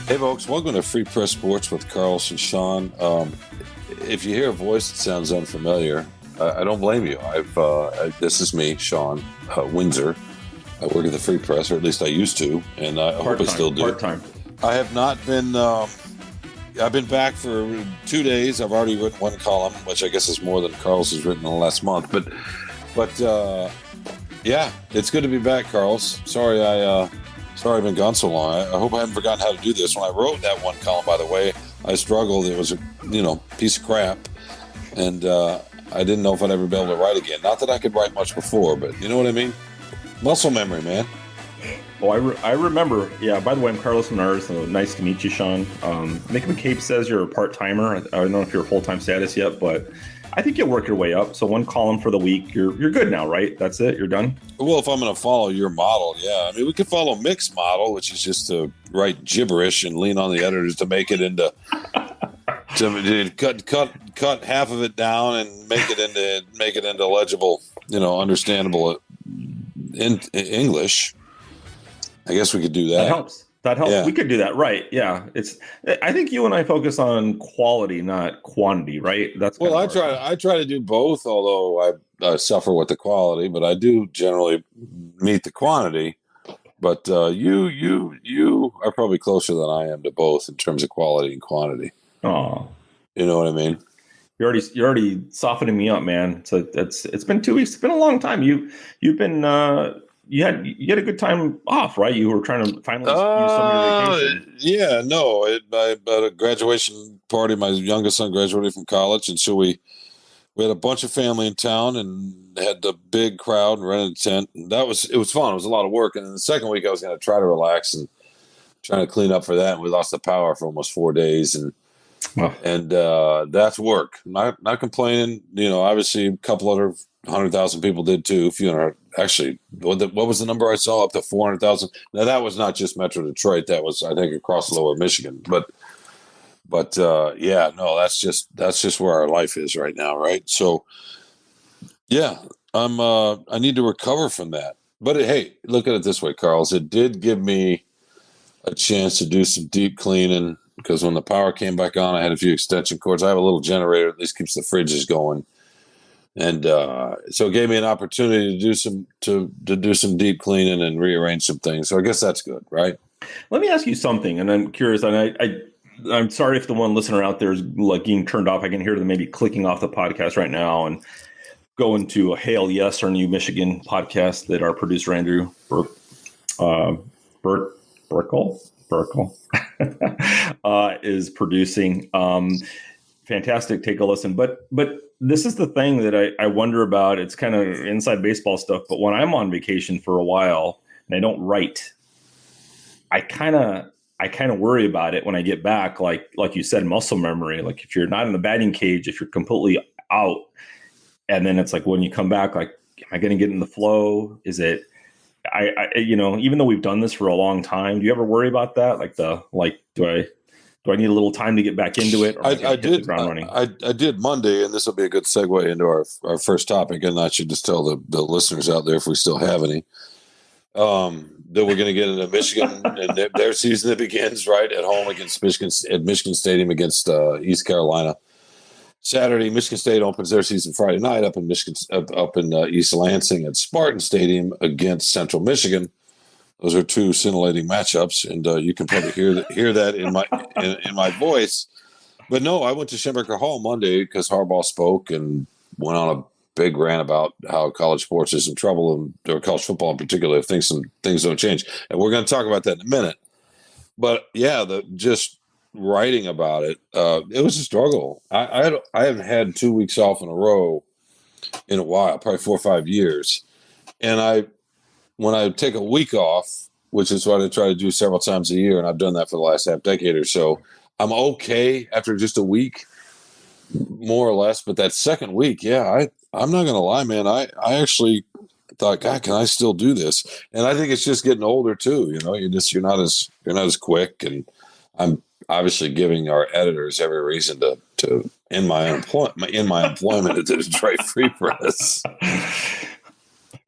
Hey, folks, welcome to Free Press Sports with Carlos and Shawn. If you hear a voice that sounds unfamiliar, I don't blame you. This is me, Shawn Windsor. I work at the Free Press, or at least I used to, and I hope I still do. Part-time. I have not been. I've been back for 2 days. I've already written one column, which I guess is more than Carlos has written in the last month. But yeah, it's good to be back, Carlos. Sorry I've been gone so long. I hope I haven't forgotten how to do this. When I wrote that one column, by the way, I struggled. It was a piece of crap, and I didn't know if I'd ever be able to write again. Not that I could write much before, but you know what I mean. Muscle memory, man. Oh, I remember. Yeah. By the way, I'm Carlos Menard. So nice to meet you, Shawn. Mick McCabe says you're a part-timer. I don't know if you're a full-time status yet, but I think you'll work your way up. So one column for the week. You're good now, right? That's it. You're done. Well, if I'm going to follow your model, yeah. I mean, we could follow Mick's model, which is just to write gibberish and lean on the editors to make it into cut half of it down and make it into legible, understandable in English. I guess we could do that. That helps. Yeah. We could do that, right? Yeah. I think you and I focus on quality, not quantity, right? I try to do both, although I suffer with the quality, but I do generally meet the quantity. But you are probably closer than I am to both in terms of quality and quantity. Oh, you know what I mean? You're already softening me up, man. So it's been 2 weeks. It's been a long time. You've been. You had a good time off, right? You were trying to finally use some of your vacation. Yeah, no. At a graduation party, my youngest son graduated from college, and so we had a bunch of family in town and had the big crowd and rented a tent. And it was fun. It was a lot of work. And then the second week, I was going to try to relax and trying to clean up for that. And we lost the power for almost 4 days, and that's work. Not complaining. Obviously, a couple other 100,000 people did too. A few hundred, actually. What was the number I saw? Up to 400,000. Now that was not just Metro Detroit. That was, I think, across Lower Michigan. But yeah, no, that's just where our life is right now, right? So yeah, I need to recover from that. But hey, look at it this way, Carlos. It did give me a chance to do some deep cleaning because when the power came back on, I had a few extension cords. I have a little generator, at least keeps the fridges going. And so it gave me an opportunity to do some deep cleaning and rearrange some things. So I guess that's good, right? Let me ask you something, and I'm curious, and I'm sorry if the one listener out there is like getting turned off. I can hear them maybe clicking off the podcast right now and going to a Hail Yes or New Michigan podcast that our producer Andrew Burkle is producing. Fantastic. Take a listen. But this is the thing that I wonder about. It's kind of inside baseball stuff. But when I'm on vacation for a while and I don't write, I kind of worry about it when I get back. Like you said, muscle memory. Like if you're not in the batting cage, if you're completely out, and then it's like when you come back, like, am I going to get in the flow? Is it? Even though we've done this for a long time, do you ever worry about that? Do I need a little time to get back into it? Or I did. I did Monday, and this will be a good segue into our first topic. And I should just tell the listeners out there, if we still have any, that we're going to get into Michigan and their season that begins right at home against Michigan at Michigan Stadium against East Carolina. Saturday, Michigan State opens their season Friday night up in East Lansing at Spartan Stadium against Central Michigan. Those are two scintillating matchups, and you can probably hear that in my voice. But no, I went to Schemberger Hall Monday because Harbaugh spoke and went on a big rant about how college sports is in trouble, or college football in particular, if things don't change. And we're going to talk about that in a minute. But yeah, just writing about it, it was a struggle. I haven't had 2 weeks off in a row in a while, probably 4 or 5 years, and when I take a week off, which is what I try to do several times a year, and I've done that for the last half decade or so, I'm okay after just a week, more or less. But that second week, yeah, I'm not going to lie, man. I actually thought, God, can I still do this? And I think it's just getting older too. You're not as quick, and I'm obviously giving our editors every reason to end my employment at the Detroit Free Press.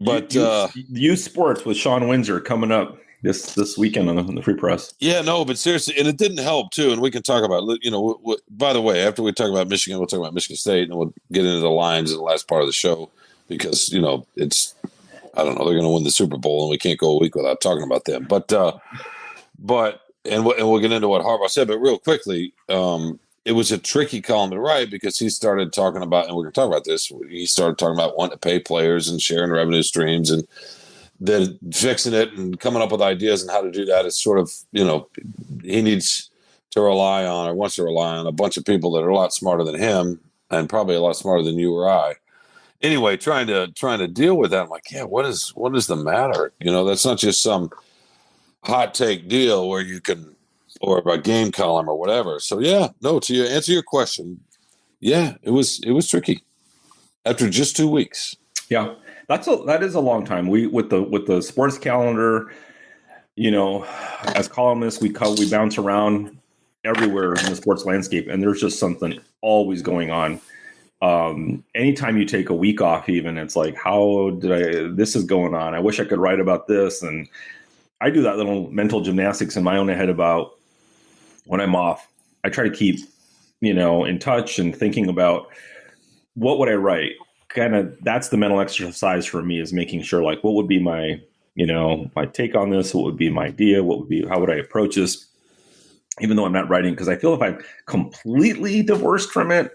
But youth sports with Shawn Windsor coming up this weekend on the Free Press. Yeah, no, but seriously, and it didn't help too. And we can talk about, by the way, after we talk about Michigan, we'll talk about Michigan State, and we'll get into the lines in the last part of the show because it's, I don't know, they're going to win the Super Bowl, and we can't go a week without talking about them. But we'll get into what Harbaugh said. But real quickly, it was a tricky column to write because he started talking about, and we're going to talk about this. He started talking about wanting to pay players and sharing revenue streams and then fixing it and coming up with ideas on how to do that. Is sort of, he needs to rely on, or wants to rely on, a bunch of people that are a lot smarter than him and probably a lot smarter than you or I. Anyway, trying to deal with that, I'm like, yeah, what is the matter? That's not just some hot take deal where you can, or a game column or whatever. So to answer your question, yeah, it was tricky after just 2 weeks. Yeah, that is a long time. We with the sports calendar, as columnists, we bounce around everywhere in the sports landscape, and there's just something always going on. Anytime you take a week off, even, it's like, this is going on. I wish I could write about this. And I do that little mental gymnastics in my own head about when I'm off. I try to keep, in touch and thinking about what would I write. Kind of, that's the mental exercise for me, is making sure, like, what would be my, my take on this? What would be my idea? How would I approach this? Even though I'm not writing, because I feel if I'm completely divorced from it,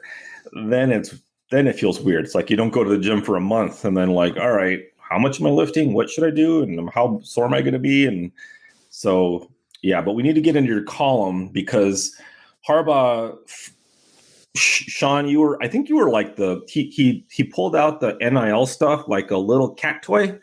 then it feels weird. It's like you don't go to the gym for a month and then, like, all right, how much am I lifting? What should I do? And how sore am I going to be? And so, yeah, but we need to get into your column because Harbaugh, Shawn, I think you were like he pulled out the NIL stuff like a little cat toy,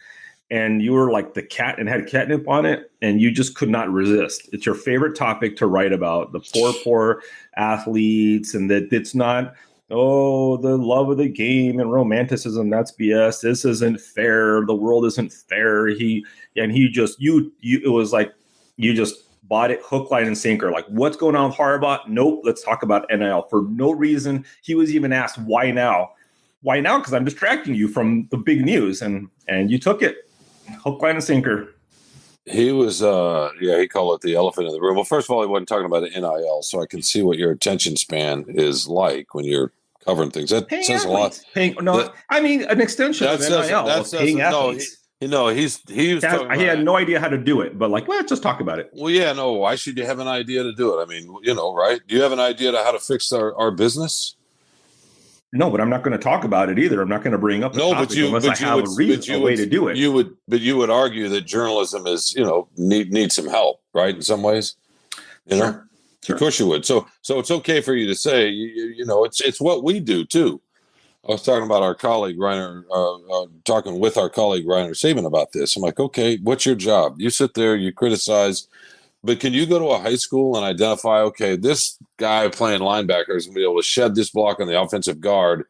and you were like the cat and had catnip on it, and you just could not resist. It's your favorite topic to write about, the poor athletes, and that it's not, the love of the game and romanticism, that's BS. This isn't fair. The world isn't fair. It was like you just bought it hook, line, and sinker. Like, what's going on with Harbaugh? Nope. Let's talk about NIL for no reason. He was even asked, why now? Why now? Because I'm distracting you from the big news. And you took it hook, line, and sinker. He was, he called it the elephant in the room. Well, first of all, he wasn't talking about the NIL, so I can see what your attention span is like when you're covering things. That says athletes. A lot. An extension of NIL. Paying athletes. He was he had no idea how to do it, but like, let's just talk about it. Well, yeah, no. Why should you have an idea to do it? I mean, right? Do you have an idea to how to fix our business? No, but I'm not going to talk about it either. I'm not going to bring up the topic unless I have a way to do it. You would argue that journalism is, needs some help, right? In some ways, Sure. Of course you would. So it's okay for you to say, it's what we do too. I was talking about our colleague Reiner, talking with our colleague Reiner Saban about this. I'm like, okay, what's your job? You sit there, you criticize, but can you go to a high school and identify, okay, this guy playing linebacker is going to be able to shed this block on the offensive guard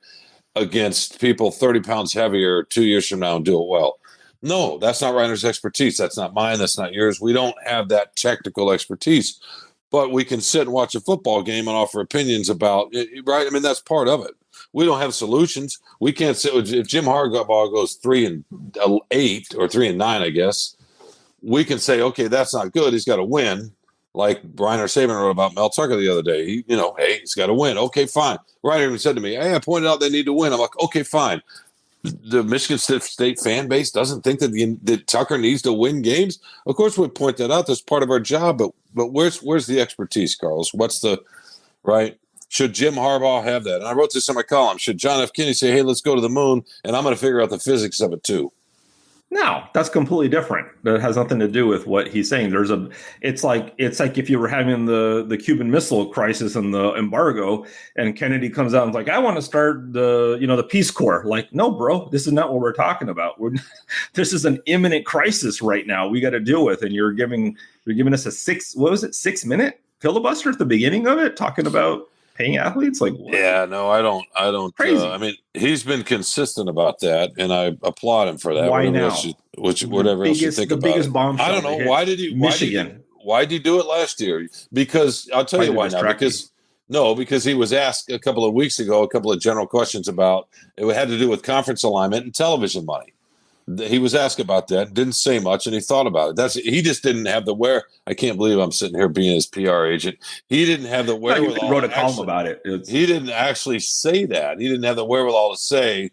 against people 30 pounds heavier 2 years from now and do it well? No, that's not Reiner's expertise. That's not mine. That's not yours. We don't have that technical expertise, but we can sit and watch a football game and offer opinions about it, right? I mean, that's part of it. We don't have solutions. We can't sit. If Jim Harbaugh goes 3-8 or 3-9, I guess, we can say, okay, that's not good. He's got to win. Like Reiner Saban wrote about Mel Tucker the other day. Hey, he's got to win. Okay, fine. Reiner even said to me, hey, I pointed out they need to win. I'm like, okay, fine. The Michigan State fan base doesn't think that Tucker needs to win games. Of course, we point that out. That's part of our job. But where's the expertise, Carlos? What's the right? Should Jim Harbaugh have that? And I wrote this in my column. Should John F. Kennedy say, hey, let's go to the moon, and I'm going to figure out the physics of it too? No, that's completely different. That has nothing to do with what he's saying. It's like if you were having the Cuban Missile Crisis and the embargo, and Kennedy comes out and is like, I want to start the Peace Corps. Like, no, bro, this is not what we're talking about. This is an imminent crisis right now. We got to deal with, and you're giving us a 6 minute filibuster at the beginning of it, talking about paying athletes. Like, what? Yeah, no, I don't. Crazy. He's been consistent about that, and I applaud him for that. Why now? Whatever else you think about biggest it. bombshell. I don't know. Why did he? Michigan. Why did he do it last year? Because I'll tell you why now. Because he was asked a couple of weeks ago a couple of general questions about it had to do with conference alignment and television money. He was asked about that, didn't say much, and he thought about it. He just didn't have the I can't believe I'm sitting here being his PR agent. He didn't have the wherewithal. He wrote a column about it. He didn't actually say that. He didn't have the wherewithal to say,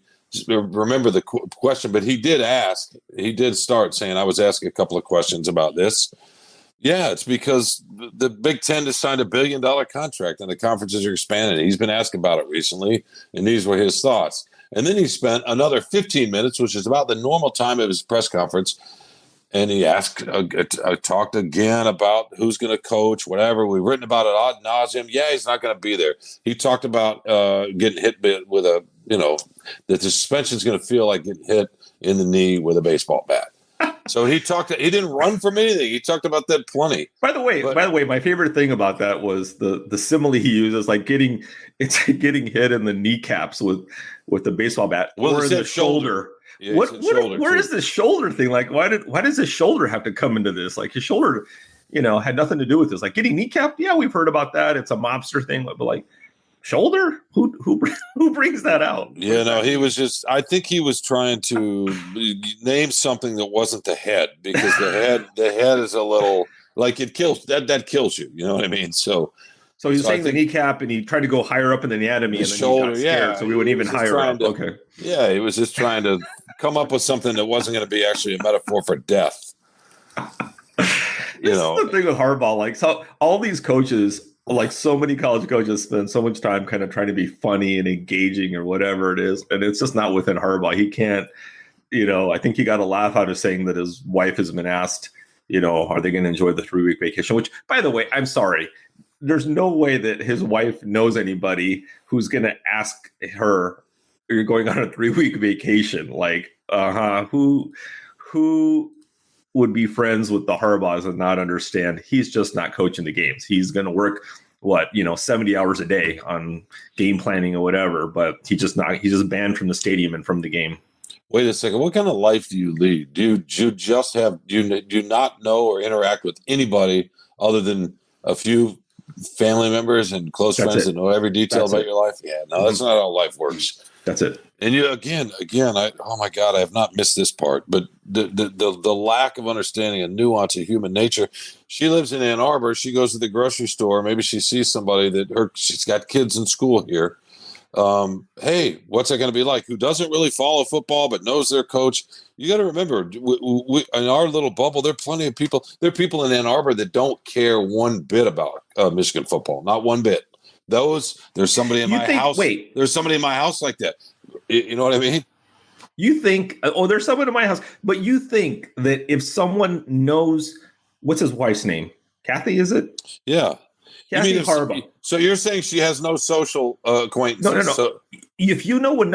remember the question, but he did ask. He did start saying, I was asking a couple of questions about this. Yeah, it's because the Big Ten just signed $1 billion contract and the conferences are expanding. He's been asked about it recently, and these were his thoughts. And then he spent another 15 minutes, which is about the normal time of his press conference, and he talked again about who's going to coach, whatever. We've written about it ad nauseum. Yeah, he's not going to be there. He talked about getting hit with that the suspension is going to feel like getting hit in the knee with a baseball bat. So he didn't run from anything. He talked about that plenty. By the way, my favorite thing about that was the simile he uses, like getting hit in the kneecaps with the baseball bat or in the shoulder. Yeah, where is this shoulder thing? Like, why does his shoulder have to come into this? Like, his shoulder, had nothing to do with this. Like, getting kneecapped, yeah, we've heard about that. It's a mobster thing, but like, shoulder? Who brings that out? Yeah, no, he was just. I think he was trying to name something that wasn't the head, because the head is a little like it kills. That kills you. You know what I mean? So he's saying the kneecap, and he tried to go higher up in the anatomy, and then shoulder, he got scared, so we went even higher up. Okay. Yeah, he was just trying to come up with something that wasn't going to be actually a metaphor for death. This is the thing with Harbaugh. Like, so all these coaches, like so many college coaches, spend so much time kind of trying to be funny and engaging or whatever it is, and it's just not within Harbaugh. He can't. I think he got a laugh out of saying that his wife has been asked, are they going to enjoy the 3-week vacation? Which, by the way, I'm sorry. There's no way that his wife knows anybody who's going to ask her, you're going on a 3-week vacation. Like, who would be friends with the Harbaughs and not understand he's just not coaching the games. He's going to work 70 hours a day on game planning or whatever, but he's just banned from the stadium and from the game. Wait a second. What kind of life do you lead? Do you not know or interact with anybody other than a few family members and close friends that know every detail about your life? Yeah, no, that's not how life works. That's it. And again, oh my God, I have not missed this part, but the lack of understanding and nuance of human nature. She lives in Ann Arbor. She goes to the grocery store. Maybe she sees somebody she's got kids in school here. Hey, what's that going to be like? Who doesn't really follow football but knows their coach? You got to remember, we in our little bubble, there are plenty of people. There are people in Ann Arbor that don't care one bit about Michigan football, not one bit. There's somebody in my house. Wait, there's somebody in my house like that. You know what I mean? You think, there's someone in my house, but you think that if someone knows, what's his wife's name? Kathy, is it? Yeah. Kathy Harbaugh. So you're saying she has no social acquaintances? No. So, if you know her,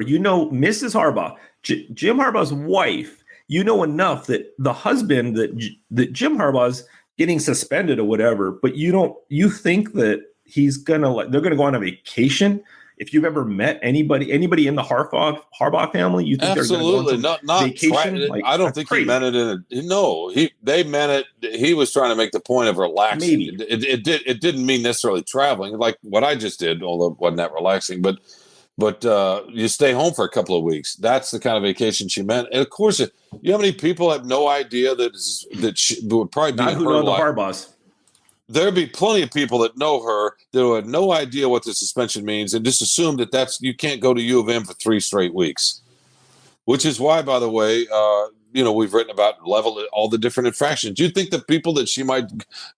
Mrs. Harbaugh, Jim Harbaugh's wife, enough that the husband that Jim Harbaugh's getting suspended or whatever, but you think that they're gonna go on a vacation. If you've ever met anybody in the Harbaugh family, you think absolutely they're not vacation? I don't think he meant it they meant it. He was trying to make the point of relaxing. Maybe it didn't mean necessarily traveling like what I just did, although it wasn't that relaxing. But you stay home for a couple of weeks. That's the kind of vacation she meant. And of course, you know how many people have no idea that she would probably be not who know the Harbaughs. There'd be plenty of people that know her that have no idea what the suspension means and just assume that you can't go to U of M for 3 straight weeks, which is why, by the way, we've written about all the different infractions. Do you think the people that she might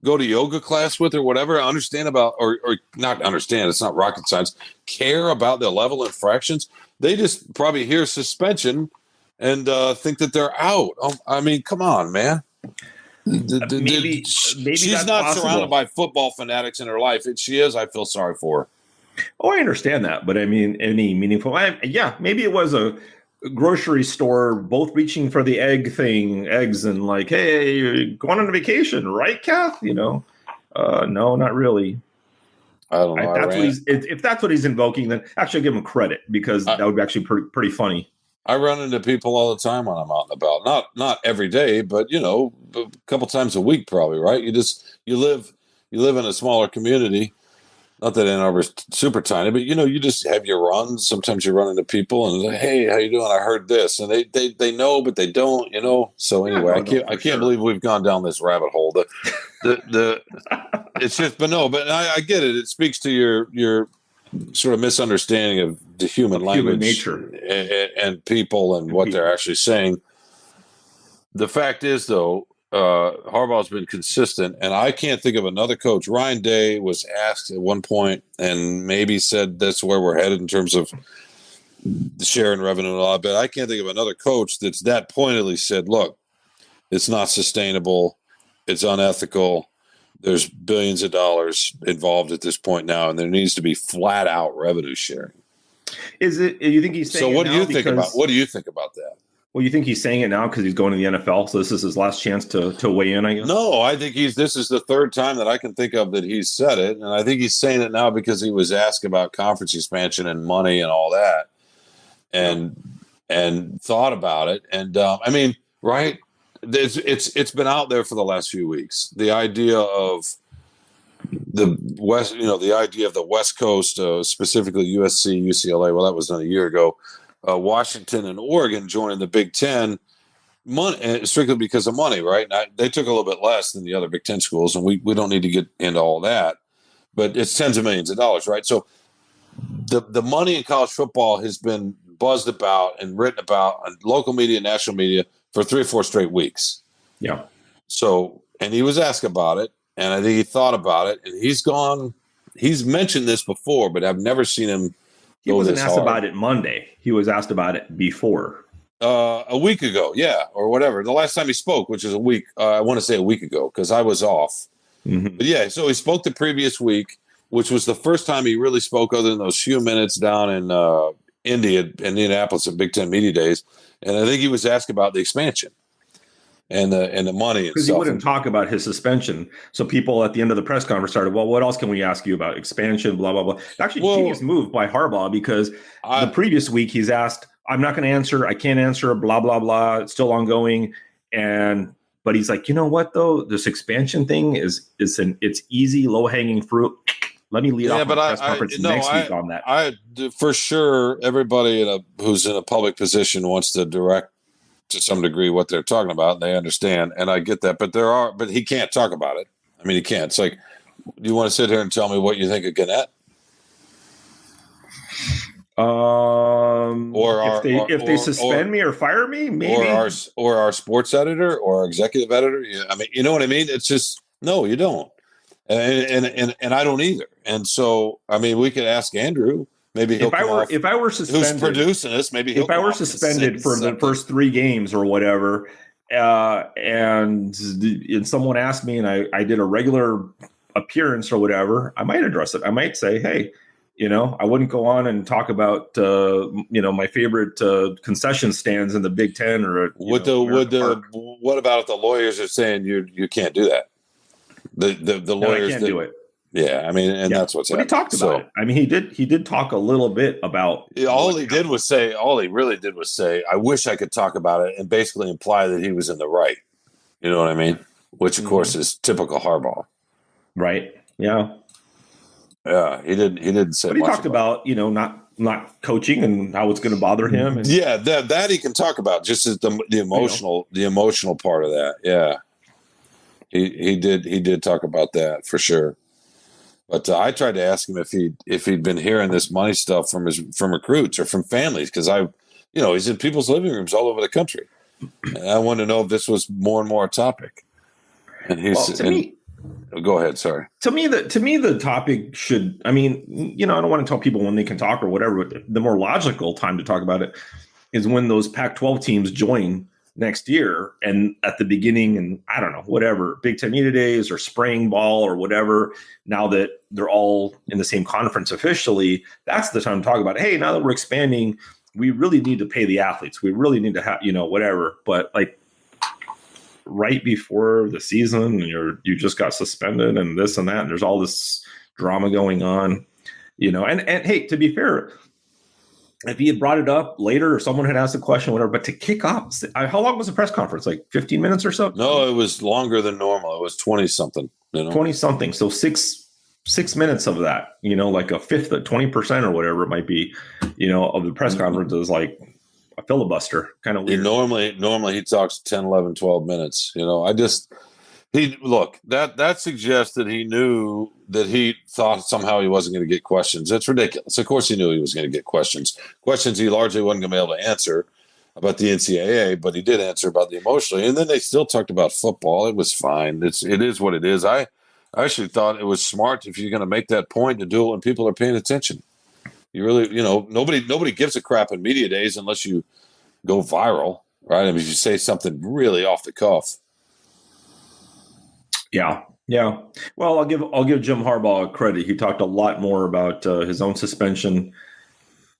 go to yoga class with or whatever understand about, or not understand, it's not rocket science, care about the level of infractions? They just probably hear suspension and think that they're out. I mean, come on, man. Maybe she's not possible. Surrounded by football fanatics in her life. If she is, I feel sorry for her. Oh, I understand that, but I mean, any meaningful? Maybe it was a grocery store, both reaching for the eggs, and like, hey, you're going on a vacation, right, Kath? No, not really. I don't know. If that's what he's invoking, then actually give him credit, because that would be actually pretty funny. I run into people all the time when I'm out and about. Not every day, but a couple times a week, probably. Right? You live in a smaller community, not that Ann Arbor's super tiny, but you just have your runs. Sometimes you run into people and like, hey, how you doing? I heard this, and they know, but they don't. So anyway, I can't believe we've gone down this rabbit hole. The it's just, but I get it. It speaks to your sort of misunderstanding of the human language, nature, and people and what they're actually saying. The fact is, though, Harbaugh's been consistent, and I can't think of another coach. Ryan Day was asked at one point and maybe said that's where we're headed in terms of the sharing revenue and all that, but I can't think of another coach that's that pointedly said, look, it's not sustainable, it's unethical, there's billions of dollars involved at this point now, and there needs to be flat out revenue sharing. Is it? You think he's saying? So what do you think about that? Well, you think he's saying it now because he's going to the NFL, so this is his last chance to weigh in, I guess? No, I think this is the third time that I can think of that he's said it, and I think he's saying it now because he was asked about conference expansion and money and all that, and thought about it, and right? It's been out there for the last few weeks. The idea of the West, the idea of the West Coast, specifically USC, UCLA. Well, that was done a year ago. Washington and Oregon joining the Big Ten, strictly because of money, right? Now, they took a little bit less than the other Big Ten schools, and we don't need to get into all that, but it's tens of millions of dollars, right? So the money in college football has been buzzed about and written about on local media, national media for 3 or 4 straight weeks. Yeah. So, and he was asked about it, and I think he thought about it, and he's mentioned this before, but I've never seen him. He wasn't asked about it Monday. He was asked about it before. A week ago, yeah, or whatever. The last time he spoke, which is a week, I want to say a week ago, because I was off. Mm-hmm. But yeah, so he spoke the previous week, which was the first time he really spoke other than those few minutes down in Indianapolis at Big Ten Media Days. And I think he was asked about the expansion and the money. Because he wouldn't talk about his suspension. So people at the end of the press conference started, well, what else can we ask you about? Expansion, blah, blah, blah. Actually, genius move by Harbaugh, because the previous week he's asked, I'm not going to answer. I can't answer, blah, blah, blah. It's still ongoing. But he's like, you know what, though? This expansion thing it's easy, low-hanging fruit. Let me lead off the press conference next week on that. For sure, everybody who's in a public position wants to direct to some degree what they're talking about, and they understand, and I get that. But he can't talk about it. I mean, he can't. It's like, do you want to sit here and tell me what you think of Gannett? If they suspend me or fire me, maybe. Or our sports editor or our executive editor. I mean, you know what I mean? It's just, no, you don't. And I don't either. And so, I mean, we could ask Andrew. Maybe if I were suspended, who's producing this? Maybe if I were suspended for the first 3 games or whatever, and someone asked me and I did a regular appearance or whatever, I might address it. I might say, hey, I wouldn't go on and talk about my favorite concession stands in the Big Ten or what about if the lawyers are saying you can't do that? The lawyers can't do it. Yeah, I mean, and that's what's happening. But he talked about it. I mean, he did talk a little bit about. All he really did was say, "I wish I could talk about it," and basically imply that he was in the right. You know what I mean? Which, of course, is typical Harbaugh. Right. Yeah. Yeah. He didn't say. But he talked about not coaching and how it's going to bother him. And, yeah, that he can talk about, just as the emotional part of that. Yeah. He did talk about that for sure. But I tried to ask him if he'd been hearing this money stuff from recruits or from families, because he's in people's living rooms all over the country, and I wanted to know if this was more and more a topic. And go ahead. Sorry. To me, the topic should. I mean, I don't want to tell people when they can talk or whatever. But the more logical time to talk about it is when those Pac-12 teams join next year, and at the beginning, and I don't know, whatever, Big Ten Media Days or spring ball or whatever, now that they're all in the same conference officially, that's the time to talk about, hey, now that we're expanding, we really need to pay the athletes. We really need to have, whatever. But like right before the season, you just got suspended and this and that, and there's all this drama going on, and hey, to be fair, if he had brought it up later or someone had asked a question, whatever, but to kick off, how long was the press conference? Like 15 minutes or so? No, it was longer than normal. It was 20 something. 20 something. So 6 6 minutes of that, like a fifth, 20% or whatever it might be, of the press conference is like a filibuster. Kind of weird. Normally he talks 10, 11, 12 minutes. That suggests that he knew that he thought somehow he wasn't going to get questions. That's ridiculous. Of course he knew he was going to get questions he largely wasn't going to be able to answer about the NCAA, but he did answer about the emotionally. And then they still talked about football. It was fine. It is what it is. I actually thought it was smart, if you're going to make that point, to do it when people are paying attention. You really, nobody gives a crap in media days unless you go viral, right? I mean, if you say something really off the cuff. Yeah. Well, I'll give Jim Harbaugh credit. He talked a lot more about his own suspension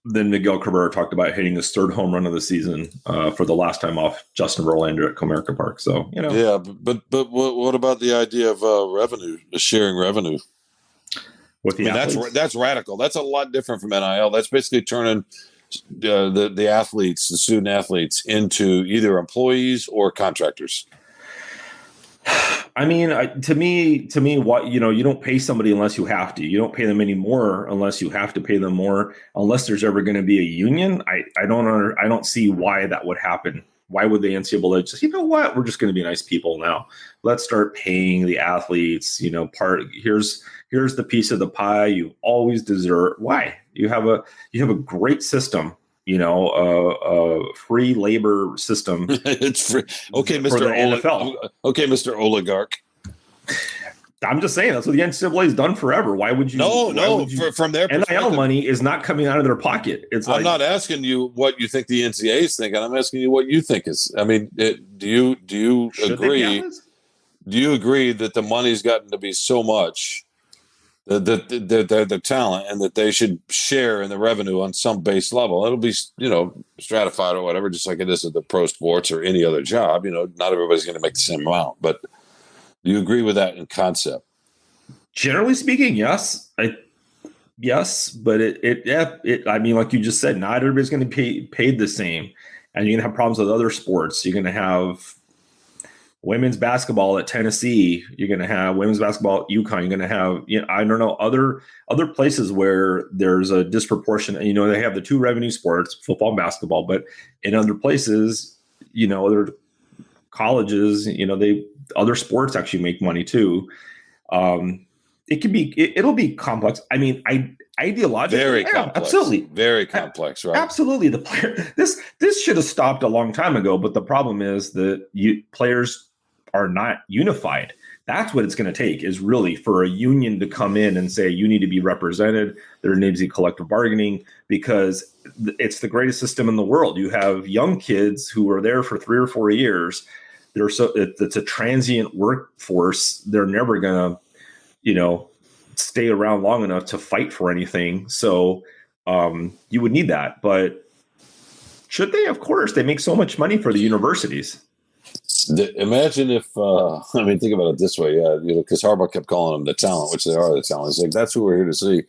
than Miguel Cabrera talked about hitting his third home run of the season for the last time off Justin Verlander at Comerica Park. So, Yeah, but what about the idea of revenue, sharing revenue? With the athletes? That's radical. That's a lot different from NIL. That's basically turning the athletes, the student athletes, into either employees or contractors. I mean, to me, what you don't pay somebody unless you have to. You don't pay them any more unless you have to pay them more. Unless there's ever going to be a union, I don't see why that would happen. Why would the NCAA just, what? We're just going to be nice people now. Let's start paying the athletes. Here's the piece of the pie you always deserve. Why? You have a great system. A free labor system. It's free. Okay, Mr. NFL. Okay, Mr. Oligarch. I'm just saying that's what the NCAA has done forever. Why would you? From their NIL money is not coming out of their pocket. I'm not asking you what you think the NCAA is thinking. I'm asking you what you think is. I mean, do you agree? Do you agree that the money's gotten to be so much the talent, and that they should share in the revenue on some base level? It'll be, stratified or whatever, just like it is at the pro sports or any other job. Not everybody's going to make the same amount, but do you agree with that in concept? Generally speaking, yes. Yes, but I mean, like you just said, not everybody's going to be paid the same, and you're going to have problems with other sports. You're going to have women's basketball at Tennessee. You're going to have women's basketball at UConn. You're going to have, I don't know, other places where there's a disproportionate. They have the two revenue sports, football and basketball, but in other places, other colleges, other sports actually make money too. It'll be complex. I mean, ideologically, very complex, absolutely, very complex, right? Absolutely. The player, this should have stopped a long time ago. But the problem is that players are not unified. That's what it's going to take, is really for a union to come in and say, you need to be represented. There needs to be collective bargaining, because it's the greatest system in the world. You have young kids who are there for 3 or 4 years. It's a transient workforce. They're never going to, stay around long enough to fight for anything. So you would need that. But should they? Of course. They make so much money for the universities. Imagine if, think about it this way. Yeah, because Harbaugh kept calling them the talent, which they are the talent. He's like, that's who we're here to see.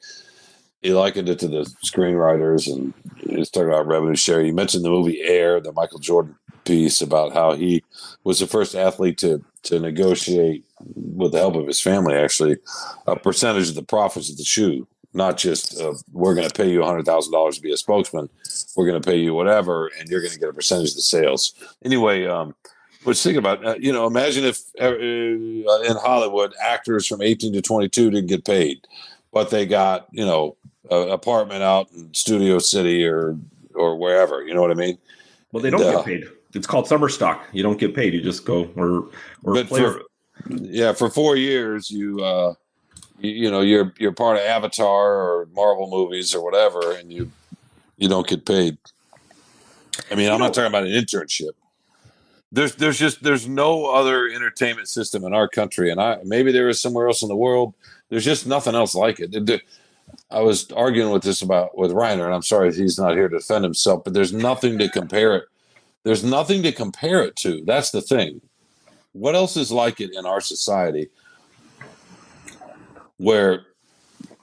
He likened it to the screenwriters, and he's talking about revenue share. You mentioned the movie Air, the Michael Jordan piece about how he was the first athlete to negotiate, with the help of his family, actually, a percentage of the profits of the shoe. Not just we're going to pay you $100,000 to be a spokesman. We're going to pay you whatever, and you're going to get a percentage of the sales. Anyway, was thinking about, imagine if in Hollywood, actors from 18 to 22 didn't get paid, but they got, an apartment out in Studio City or wherever. You know what I mean? Well, they don't get paid. It's called summer stock. You don't get paid. You just go for 4 years, you're part of Avatar or Marvel movies or whatever, and you don't get paid. I mean, I'm not talking about an internship. There's no other entertainment system in our country, and maybe there is somewhere else in the world. There's just nothing else like it. I was arguing with Reiner, and I'm sorry he's not here to defend himself, but there's nothing to compare it. There's nothing to compare it to. That's the thing. What else is like it in our society where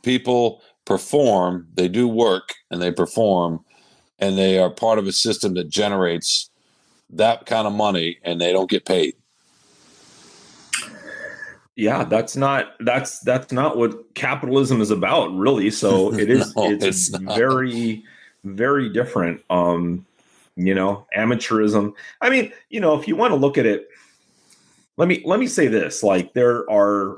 people perform, they do work, and they perform, and they are part of a system that generates that kind of money, and they don't get paid? Yeah, that's not what capitalism is about, really. So No, it's it's not. very, very different. Amateurism. I mean, if you want to look at it, let me say this: like there are,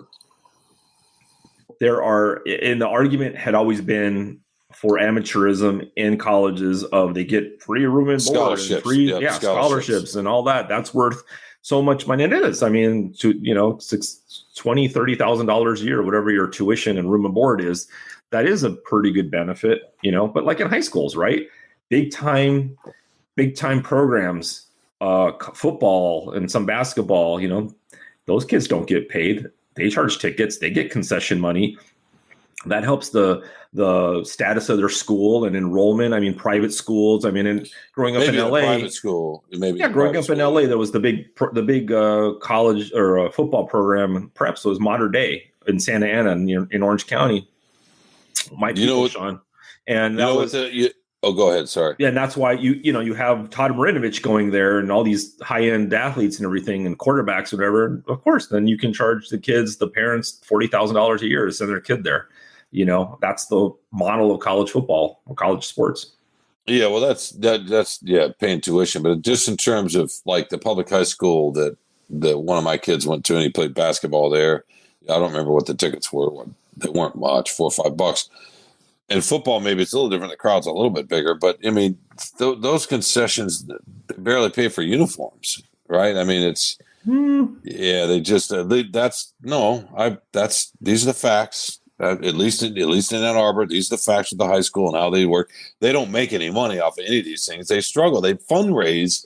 and the argument had always been for amateurism in colleges of they get free room and board and Scholarships. free, Yep, scholarships. scholarships and all that. That's worth so much money. And it is. I mean, to, $20,000-$30,000 a year, whatever your tuition and room and board is, that is a pretty good benefit, but like in high schools, right? Big time, big time programs, football and some basketball, those kids don't get paid. They charge tickets, they get concession money. That helps the status of their school and enrollment. I mean, private schools. I mean, growing up Maybe in a LA, private school. Maybe yeah, a growing private up in school. LA, there was the big college or football program. Perhaps it was Modern Day in Santa Ana in Orange County. My You know people, what? Shawn, and You that know what? was. Oh, go ahead. Sorry. Yeah, and that's why you have Todd Marinovich going there and all these high end athletes and everything and quarterbacks, or whatever. Of course, then you can charge the kids, the parents, $40,000 a year to send their kid there. That's the model of college football or college sports. Yeah, well, that's paying tuition, but just in terms of like the public high school that one of my kids went to, and he played basketball there. I don't remember what the tickets were. They weren't much, $4 or $5. In football, maybe it's a little different. The crowd's a little bit bigger, but I mean, those concessions barely pay for uniforms, right? I mean, it's yeah, they just that's no, these are the facts. At least in Ann Arbor, these are the facts of the high school and how they work. They don't make any money off of any of these things. They struggle. They fundraise.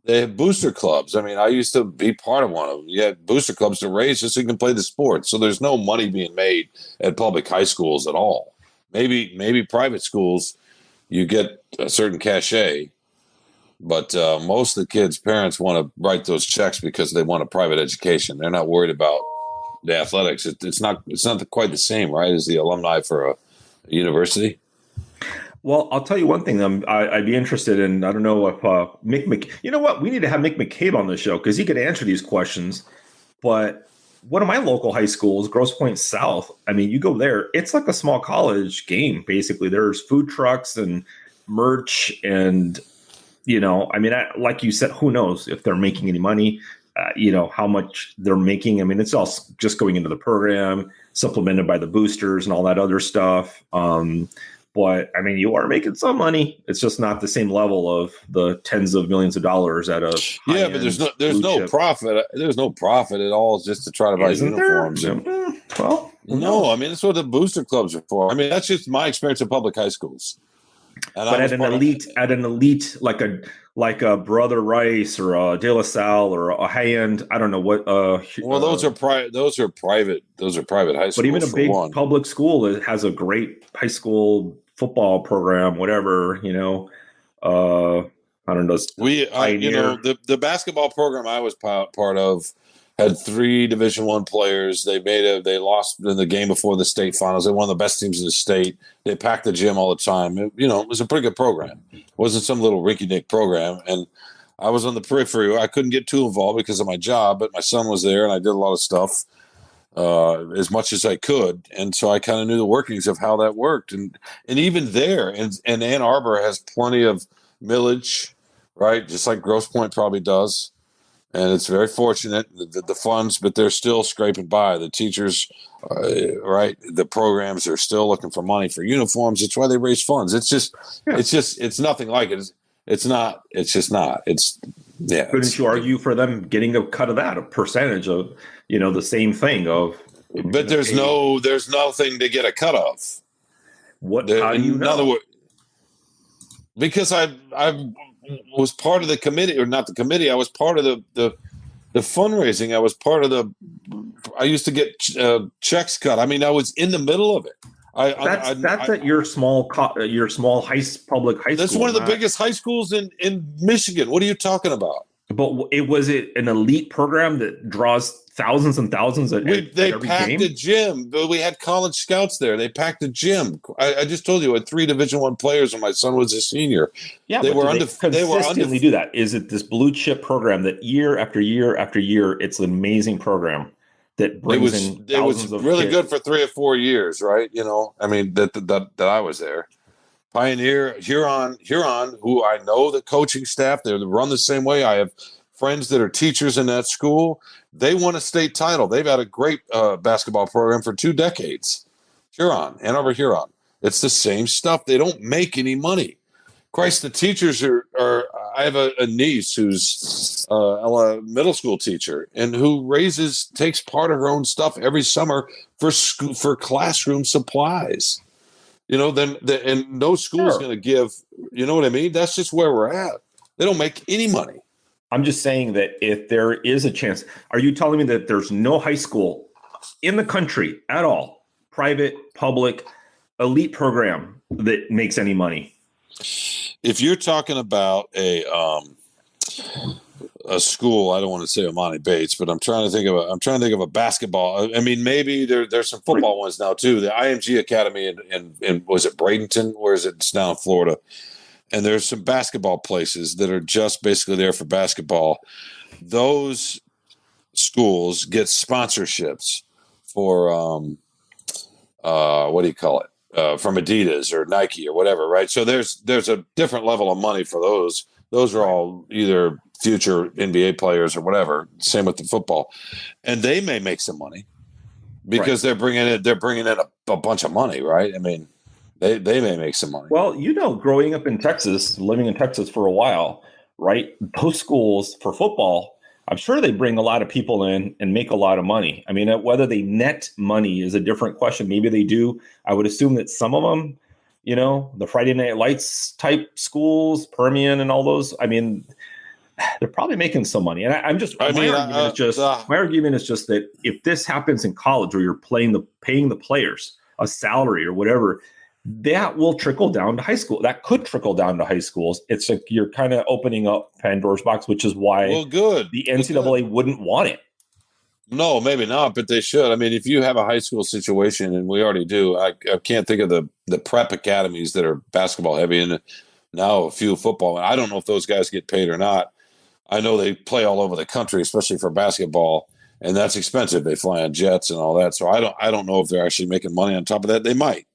They have booster clubs. I mean, I used to be part of one of them. You had booster clubs to raise just so you can play the sport. So there's no money being made at public high schools at all. Maybe private schools, you get a certain cachet, but most of the kids' parents want to write those checks because they want a private education. They're not worried about the athletics. It's not quite the same, right, as the alumni for a university. Well, I'll tell you one thing. I'd be interested in. I don't know if You know what? We need to have Mick McCabe on the show because he could answer these questions. But one of my local high schools, Grosse Pointe South. I mean, you go there, it's like a small college game. Basically, there's food trucks and merch, and I mean, like you said, who knows if they're making any money? How much they're making. I mean, it's all just going into the program, supplemented by the boosters and all that other stuff. But I mean, you are making some money. It's just not the same level of the tens of millions of dollars at a Yeah, but there's no profit. There's no profit at all. It's just to try to buy uniforms. Well, no, I mean that's what the booster clubs are for. I mean that's just my experience in public high schools. And but at an elite, like a Brother Rice or a De La Salle or a high end, I don't know what. Well, those are private. Those are private high schools. But even a big public school that has a great high school football program, whatever, I don't know. The basketball program I was part of had 3 Division I players. They lost in the game before the state finals. They're one of the best teams in the state. They packed the gym all the time. It was a pretty good program. It wasn't some little rinky-dink program. And I was on the periphery. I couldn't get too involved because of my job, but my son was there, and I did a lot of stuff as much as I could. And so I kind of knew the workings of how that worked. And even there, and Ann Arbor has plenty of millage, right? Just like Grosse Pointe probably does. And it's very fortunate, the funds, but they're still scraping by. The teachers, right? The programs are still looking for money for uniforms. It's why they raise funds. It's nothing like it. It's just not. Couldn't you argue for them getting a cut of that, a percentage of, the same thing of? But there's nothing to get a cut of. What? How do you know? In other words, because I was part of the committee, or not the committee. I was part of the fundraising. I used to get checks cut. I mean, I was in the middle of it. That's at your small public high school. That's one of the biggest high schools in Michigan. What are you talking about? But was it an elite program that draws thousands and thousands they packed a gym, but we had college scouts there. They packed a gym. I just told you I had 3 Division I players when my son was a senior. Yeah, they consistently do that. Is it this blue chip program that year after year after year? It's an amazing program. that brings in thousands of really kids. good for 3 or 4 years, right? I mean, that I was there. Pioneer, Huron, who I know the coaching staff, they run the same way. I have friends that are teachers in that school. They won a state title. They've had a great basketball program for 2 decades. Huron, Ann Arbor Huron. It's the same stuff. They don't make any money. Christ, the teachers are I have a niece who's a middle school teacher and who takes part of her own stuff every summer for classroom supplies. And no school is going to give, you know what I mean? That's just where we're at. They don't make any money. I'm just saying that if there is a chance, are you telling me that there's no high school in the country at all, private, public, elite program that makes any money? If you're talking about a school, I don't want to say Amani Bates, but I'm trying to think of a basketball. I mean, maybe there's some football ones now too. The IMG Academy in was it Bradenton? Where is it? It's down in Florida. And there's some basketball places that are just basically there for basketball. Those schools get sponsorships for what do you call it? From Adidas or Nike or whatever, right? So there's a different level of money for those. Those are all either future NBA players or whatever. Same with the football, and they may make some money because they're bringing in a bunch of money, right? I mean, they may make some money. Well, growing up in Texas, living in Texas for a while, right? Those schools for football, I'm sure they bring a lot of people in and make a lot of money. I mean, whether they net money is a different question. Maybe they do. I would assume that some of them, the Friday Night Lights type schools, Permian and all those, I mean, they're probably making some money. And my argument is just that if this happens in college where you're paying the players a salary or whatever, that will trickle down to high school. That could trickle down to high schools. It's like you're kind of opening up Pandora's box, which is why the NCAA wouldn't want it. No, maybe not, but they should. I mean, if you have a high school situation, and we already do, I can't think of the prep academies that are basketball heavy, and now a few football. I don't know if those guys get paid or not. I know they play all over the country, especially for basketball, and that's expensive. They fly on jets and all that. So I don't know if they're actually making money on top of that. They might.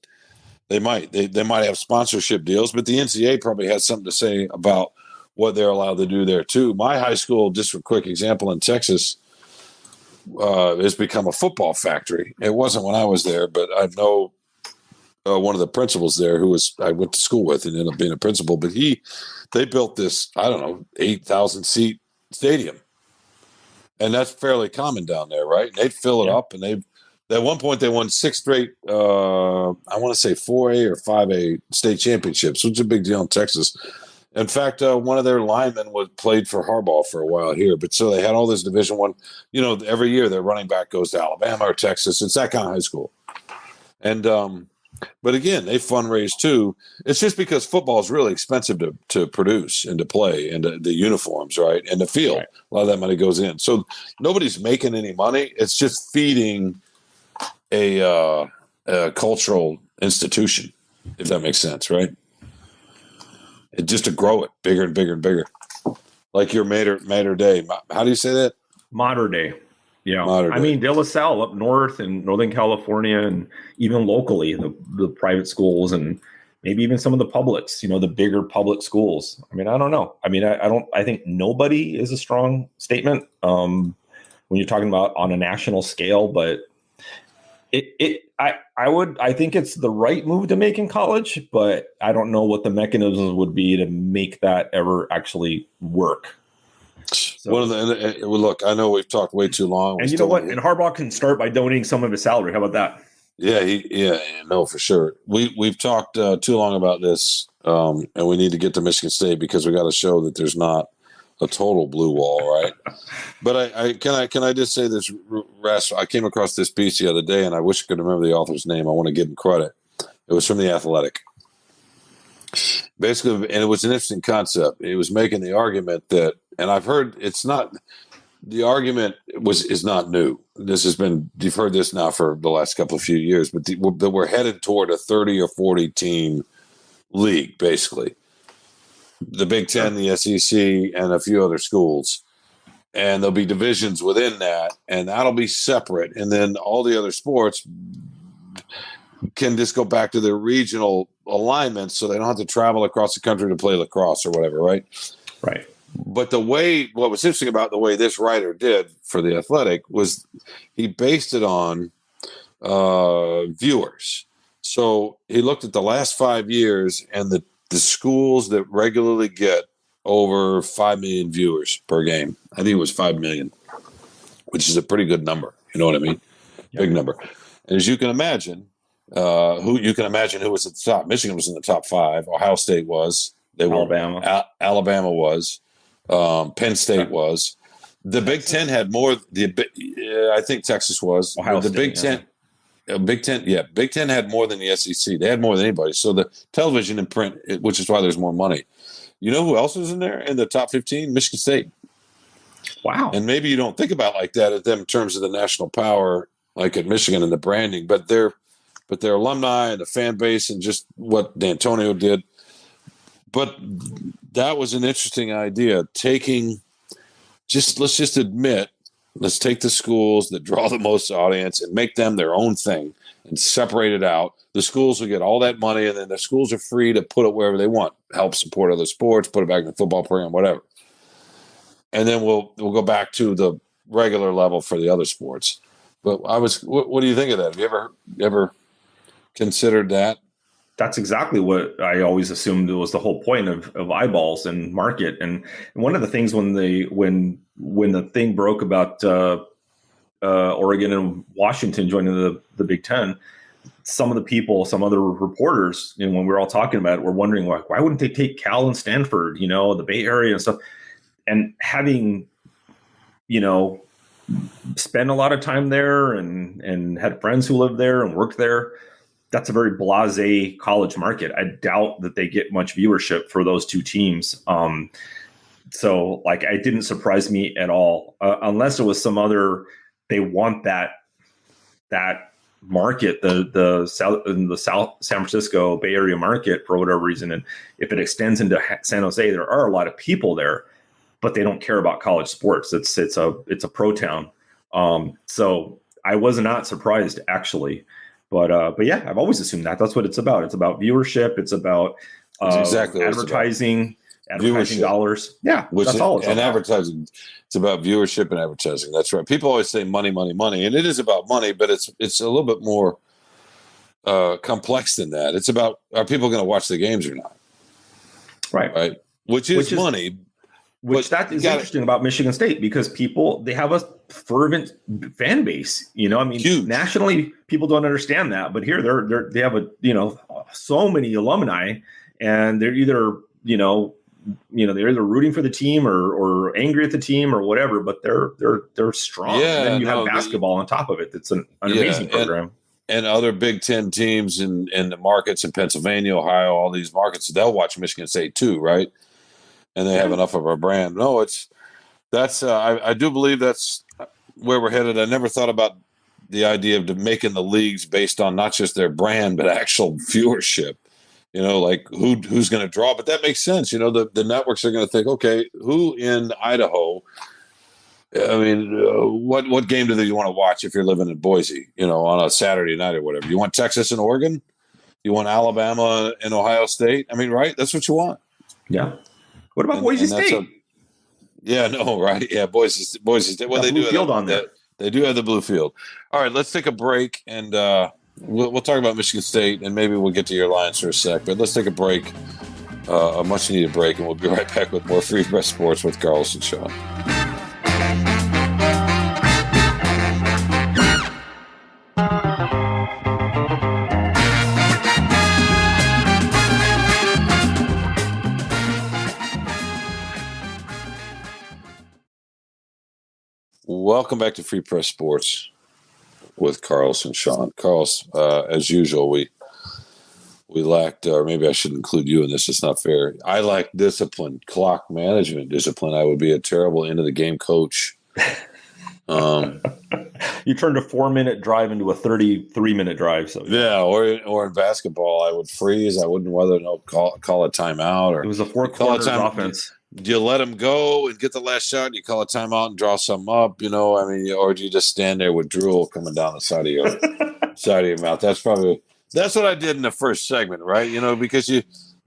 They might have sponsorship deals, but the NCAA probably has something to say about what they're allowed to do there too. My high school, just for a quick example, in Texas, has become a football factory. It wasn't when I was there, but I know one of the principals there I went to school with and ended up being a principal. But they built this, I don't know, 8,000 seat stadium, and that's fairly common down there, right? And they'd fill it up, and at one point, they won 6 straight, I want to say 4A or 5A state championships, which is a big deal in Texas. In fact, one of their linemen played for Harbaugh for a while here. But so they had all this Division I. Every year their running back goes to Alabama or Texas. It's that kind of high school. And but again, they fundraise too. It's just because football is really expensive to produce and to play, and the uniforms, right, and the field. Right. A lot of that money goes in. So nobody's making any money. It's just feeding a cultural institution, if that makes sense, right? Just to grow it bigger and bigger and bigger, like your Mater Day. How do you say that? Mater Day. Yeah, Mater Day. I mean, De La Salle up north in Northern California, and even locally, the private schools and maybe even some of the publics. The bigger public schools. I mean, I don't know. I mean, I think nobody is a strong statement when you're talking about on a national scale, but. I think it's the right move to make in college, but I don't know what the mechanisms would be to make that ever actually work. So, look, I know we've talked way too long. And you know what? And Harbaugh can start by donating some of his salary. How about that? Yeah, no, for sure. We've talked too long about this, and we need to get to Michigan State because we got to show that there's not a total blue wall, right? But can I just say this, Ras? I came across this piece the other day, and I wish I could remember the author's name. I want to give him credit. It was from The Athletic. Basically, and it was an interesting concept. It was making the argument that, and I've heard it's not, the argument is not new. You've heard this now for the last few years, but we're headed toward a 30 or 40 team league, basically. The Big Ten, the SEC, and a few other schools. and there'll be divisions within that, and that'll be separate. And then all the other sports can just go back to their regional alignments, so they don't have to travel across the country to play lacrosse or whatever, right? Right. But what was interesting about the way this writer did for The Athletic was he based it on viewers. So he looked at the last 5 years and the schools that regularly get over 5 million viewers per game. I think it was 5 million, which is a pretty good number. You know what I mean? Yep. Big number. And as you can imagine, who was at the top. Michigan was in the top 5. Ohio State was. Alabama. Alabama was. Penn State was. The Big Ten had more. I think Texas was. Ohio the State, Big Ten. Big Ten had more than the SEC. They had more than anybody. So the television and print, which is why there's more money. You know who else is in there in the top 15? Michigan State. Wow. And maybe you don't think about like that at them in terms of the national power, like at Michigan and the branding, but their alumni and the fan base and just what D'Antonio did. But that was an interesting idea. Let's just admit, let's take the schools that draw the most audience and make them their own thing and separate it out. The schools will get all that money, and then the schools are free to put it wherever they want, help support other sports, put it back in the football program, whatever. And then we'll go back to the regular level for the other sports. But what do you think of that? Have you ever considered that? That's exactly what I always assumed was the whole point of eyeballs and market. And one of the things when the thing broke about Oregon and Washington joining the Big Ten, some other reporters, when we were all talking about it, were wondering why wouldn't they take Cal and Stanford, the Bay Area and stuff, and having, spent a lot of time there and had friends who lived there and worked there. That's a very blasé college market. I doubt that they get much viewership for those two teams. So it didn't surprise me at all, unless it was some other, they want that market, the South San Francisco Bay Area market for whatever reason. And if it extends into San Jose, there are a lot of people there, but they don't care about college sports. It's a pro town. So I was not surprised actually. But yeah, I've always assumed that's what it's about. It's about viewership. It's about exactly advertising dollars. Yeah, that's all it's about. And advertising. It's about viewership and advertising. That's right. People always say money, money, money, and it is about money, but it's a little bit more complex than that. It's about, are people going to watch the games or not? Right. Which is money. Which that is interesting about Michigan State, because they have a fervent fan base. Huge. Nationally, people don't understand that, but here they have so many alumni, and they're either they're either rooting for the team or angry at the team or whatever, but they're strong. Yeah, and then you have basketball on top of it. It's an amazing program. And other Big Ten teams in the markets in Pennsylvania, Ohio, all these markets, they'll watch Michigan State too, right? And they have enough of our brand. No, I do believe that's where we're headed. I never thought about the idea of making the leagues based on not just their brand, but actual viewership. Who's going to draw. But that makes sense. The networks are going to think, okay, who in Idaho? I mean, what game do you want to watch if you're living in Boise? On a Saturday night or whatever. You want Texas and Oregon? You want Alabama and Ohio State? I mean, right? That's what you want. Yeah. What about Boise State? Right? Yeah, Boise State. Well, they do have field on there. They do have the blue field. All right, let's take a break, and we'll talk about Michigan State, and maybe we'll get to your Lions for a sec. But let's take a break, a much-needed break, and we'll be right back with more Free Press Sports with Carlos and Shawn. Welcome back to Free Press Sports with Carlos and Shawn. Carlos, as usual, we lacked, or maybe I should include you in this. It's not fair. I lack discipline, clock management discipline. I would be a terrible end of the game coach. You turned a 4-minute drive into a 33-minute drive. So yeah, or in basketball, I would freeze. I wouldn't call a timeout, or it was a 4 quarters offense. Do you let him go and get the last shot? And you call a timeout and draw something up, or do you just stand there with drool coming down the side of your mouth? That's what I did in the first segment, right? Because you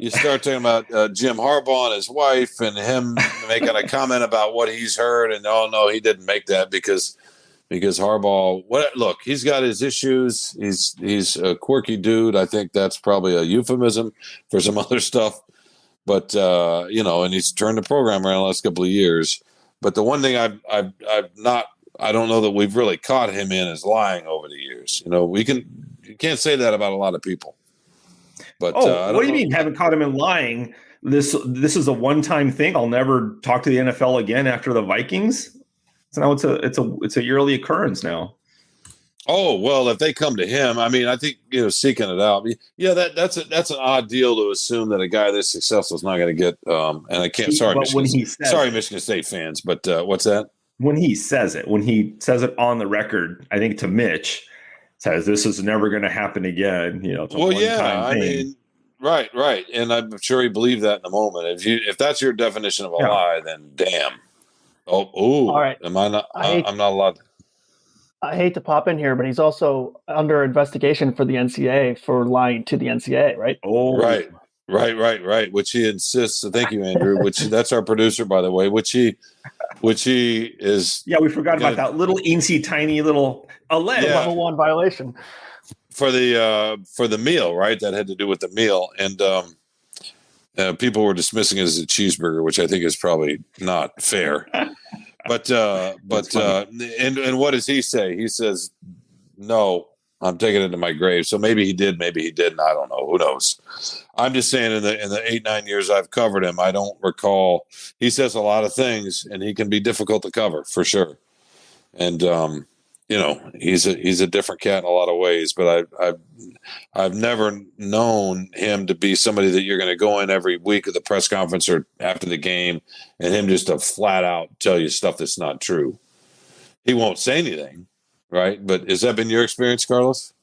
start talking about Jim Harbaugh and his wife and him making a comment about what he's heard, and oh no, he didn't make that because Harbaugh. Look, he's got his issues. He's a quirky dude. I think that's probably a euphemism for some other stuff. But and he's turned the program around the last couple of years. But the one thing I don't know that we've really caught him in is lying over the years. You can't say that about a lot of people. But what do you mean haven't caught him in lying? This is a one-time thing. I'll never talk to the NFL again after the Vikings. So now it's a yearly occurrence now. Oh, well, if they come to him, I mean, I think, seeking it out. Yeah, that's an odd deal to assume that a guy this successful is not going to get, and I can't, sorry, Michigan State fans, but what's that? When he says it on the record, I think to Mitch, says this is never going to happen again. It's a one-time thing. Right. And I'm sure he believed that in the moment. If that's your definition of a lie, then damn. All right. Am I not? I'm not allowed. I hate to pop in here, but he's also under investigation for the NCAA for lying to the NCAA, right? Oh, right. Which he insists. Thank you, Andrew. That's our producer, by the way. Which he is. Yeah, we forgot about that little eensy tiny little alleged level 1 violation for the meal, right? That had to do with the meal, and people were dismissing it as a cheeseburger, which I think is probably not fair. But and what does he say? He says, "No, I'm taking it to my grave." So maybe he did, maybe he didn't. I don't know. Who knows? I'm just saying, in the 8-9 years I've covered him, I don't recall. He says a lot of things, and he can be difficult to cover for sure. And he's a different cat in a lot of ways. But I've never known him to be somebody that you're going to go in every week of the press conference or after the game and him just to flat out tell you stuff that's not true. He won't say anything, right? But has that been your experience, Carlos?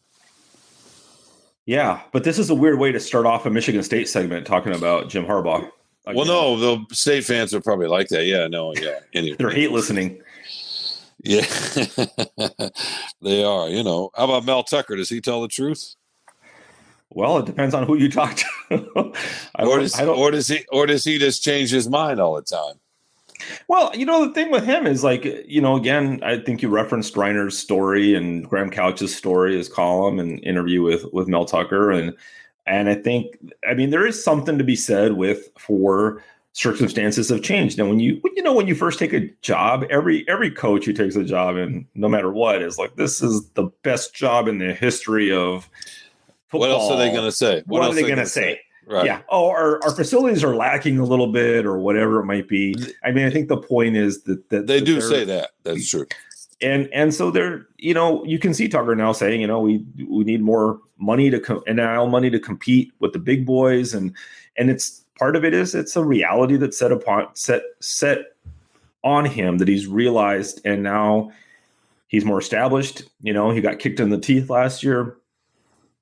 Yeah, but this is a weird way to start off a Michigan State segment talking about Jim Harbaugh. Well, no, the State fans are probably like that. Yeah, no, yeah. Anyway. They're hate listening. Yeah, they are. How about Mel Tucker? Does he tell the truth? Well, it depends on who you talk to. Or does he just change his mind all the time? Well, the thing with him is again, I think you referenced Reiner's story and Graham Couch's story, his column and interview with Mel Tucker. And I think, there is something to be said for circumstances have changed. Now, when you first take a job, every coach who takes a job, and no matter what, is like, this is the best job in the history of football. What else are they going to say? What are they going to say? Right. Yeah. Oh, our facilities are lacking a little bit, or whatever it might be. I think the point is that they do say that. That's true. And so they're, you can see Tucker now saying, we need more money NIL money to compete with the big boys, and it's part of it is it's a reality that's set on him that he's realized, and now he's more established. He got kicked in the teeth last year.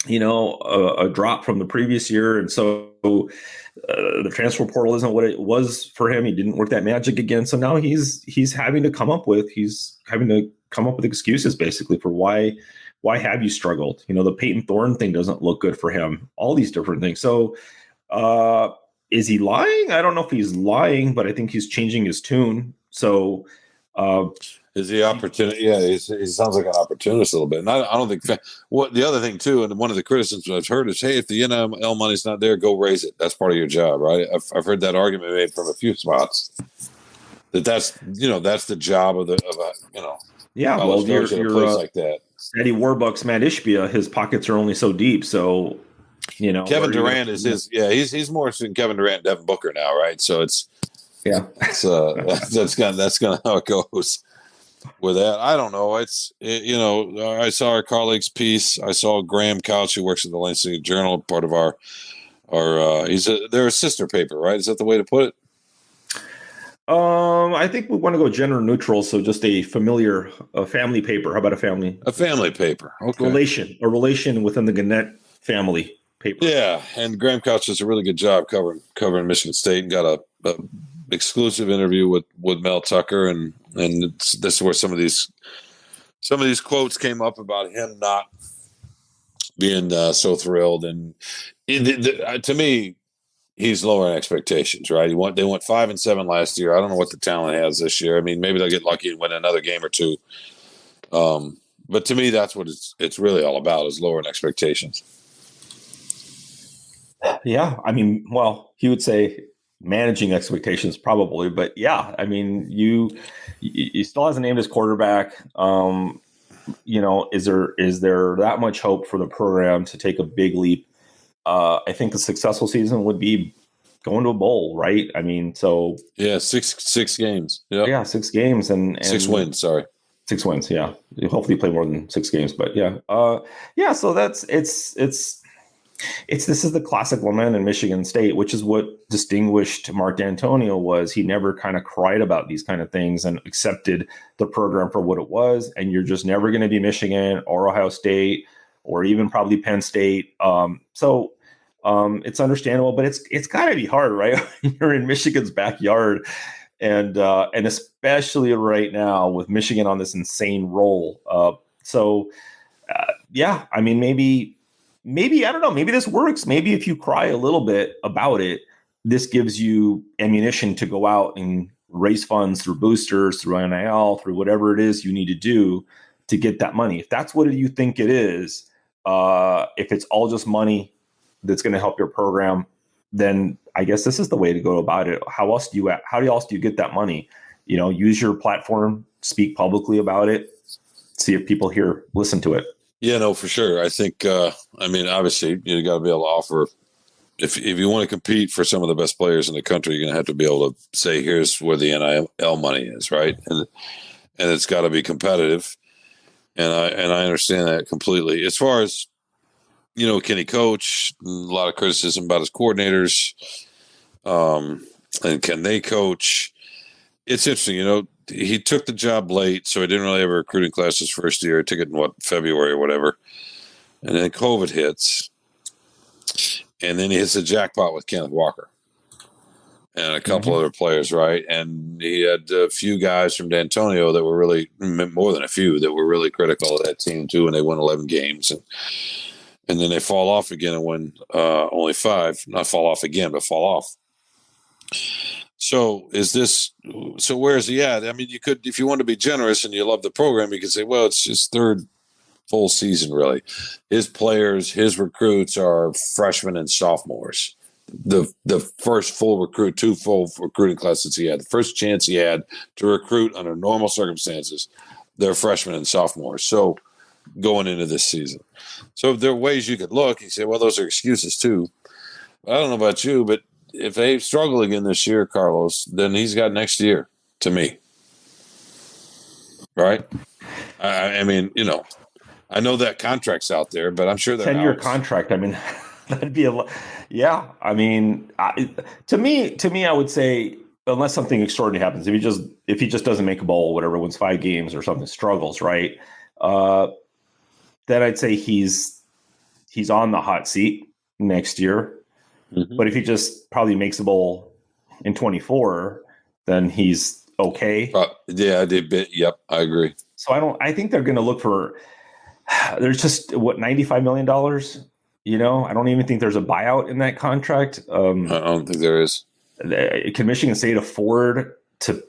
A drop from the previous year. And so the transfer portal isn't what it was for him. He didn't work that magic again. So now he's having to come up with excuses basically for why have you struggled? The Peyton Thorne thing doesn't look good for him, all these different things. So is he lying? I don't know if he's lying, but I think he's changing his tune. So is he opportunity? Yeah, he sounds like an opportunist a little bit. And I don't think what the other thing too, and one of the criticisms I've heard is, hey, if the NIL money's not there, go raise it. That's part of your job, right? I've heard that argument made from a few spots. That's the job of yeah. Well, your place like that. Eddie Warbucks, Matt Ishbia, his pockets are only so deep, so Kevin Durant is his. Yeah, he's more interested in Kevin Durant, Devin Booker now, right? So that's kind of how it goes. With that, I don't know. I saw our colleague's piece. I saw Graham Couch, who works at the Lansing Journal, part of our they're a sister paper, right? Is that the way to put it? I think we want to go gender neutral, so just a family paper. How about a family? A family paper. Okay. A relation within the Gannett family paper. Yeah, and Graham Couch does a really good job covering Michigan State, and got a exclusive interview with Mel Tucker, and this is where some of these quotes came up about him not being so thrilled, and to me, he's lowering expectations, right? They went 5-7 last year. I don't know what the talent has this year. I mean, maybe they'll get lucky and win another game or two. But to me, that's what it's really all about, is lowering expectations. Yeah, I mean, well, he would say managing expectations probably, but yeah, I mean, you still hasn't named his quarterback. Is there that much hope for the program to take a big leap? I think a successful season would be going to a bowl, right? I mean, so yeah, six games. Yep. Yeah, 6 games and 6 wins. Sorry, 6 wins. Yeah, you hopefully play more than 6 games, but yeah. So this is the classic lament in Michigan State, which is what distinguished Mark D'Antonio. Was he never kind of cried about these kind of things and accepted the program for what it was, and you're just never going to be Michigan or Ohio State or even probably Penn State. It's understandable, but it's got to be hard, right? You're in Michigan's backyard, and especially right now with Michigan on this insane roll. Yeah, I mean, maybe I don't know. Maybe this works. Maybe if you cry a little bit about it, this gives you ammunition to go out and raise funds through boosters, through NIL, through whatever it is you need to do to get that money. If that's what you think it is, if it's all just money that's going to help your program, then I guess this is the way to go about it. How else do you get that money? Use your platform, speak publicly about it, see if people listen to it. Yeah, no, for sure. I think, obviously, you got to be able to offer, if you want to compete for some of the best players in the country, you're going to have to be able to say, here's where the NIL money is, right? And it's got to be competitive. And I understand that completely. As far as, can he coach? A lot of criticism about his coordinators. And can they coach? It's interesting, he took the job late, so he didn't really have a recruiting class his first year. He took it in February or whatever. And then COVID hits. And then he hits the jackpot with Kenneth Walker and a couple other players, right? And he had a few guys from D'Antonio that were really, more than a few, that were really critical of that team too, and they won 11 games. And then they fall off again and win only 5. Not fall off again, but fall off. So where is he at? I mean, you could, if you want to be generous and you love the program, you could say, well, it's his 3rd full season, really. His players, his recruits are freshmen and sophomores. The first 2 full recruiting classes he had, the first chance he had to recruit under normal circumstances, they're freshmen and sophomores. So going into this season. So there are ways you could look. You say, well, those are excuses too. I don't know about you, but if they struggle again this year, Carlos, then he's got next year, to me. Right? I mean, I know that contract's out there, but I'm sure they're 10-year contract. I mean, that'd be a lot. Yeah. I mean, to me, I would say, unless something extraordinary happens, if he just doesn't make a bowl, whatever, wins 5 games or something, struggles, right? Then I'd say he's on the hot seat next year. Mm-hmm. But if he just probably makes a bowl in 24, then he's okay. Yeah, yep, I agree. So I think they're going to look for, there's just $95 million. I don't even think there's a buyout in that contract. I don't think there is. Can Michigan State afford to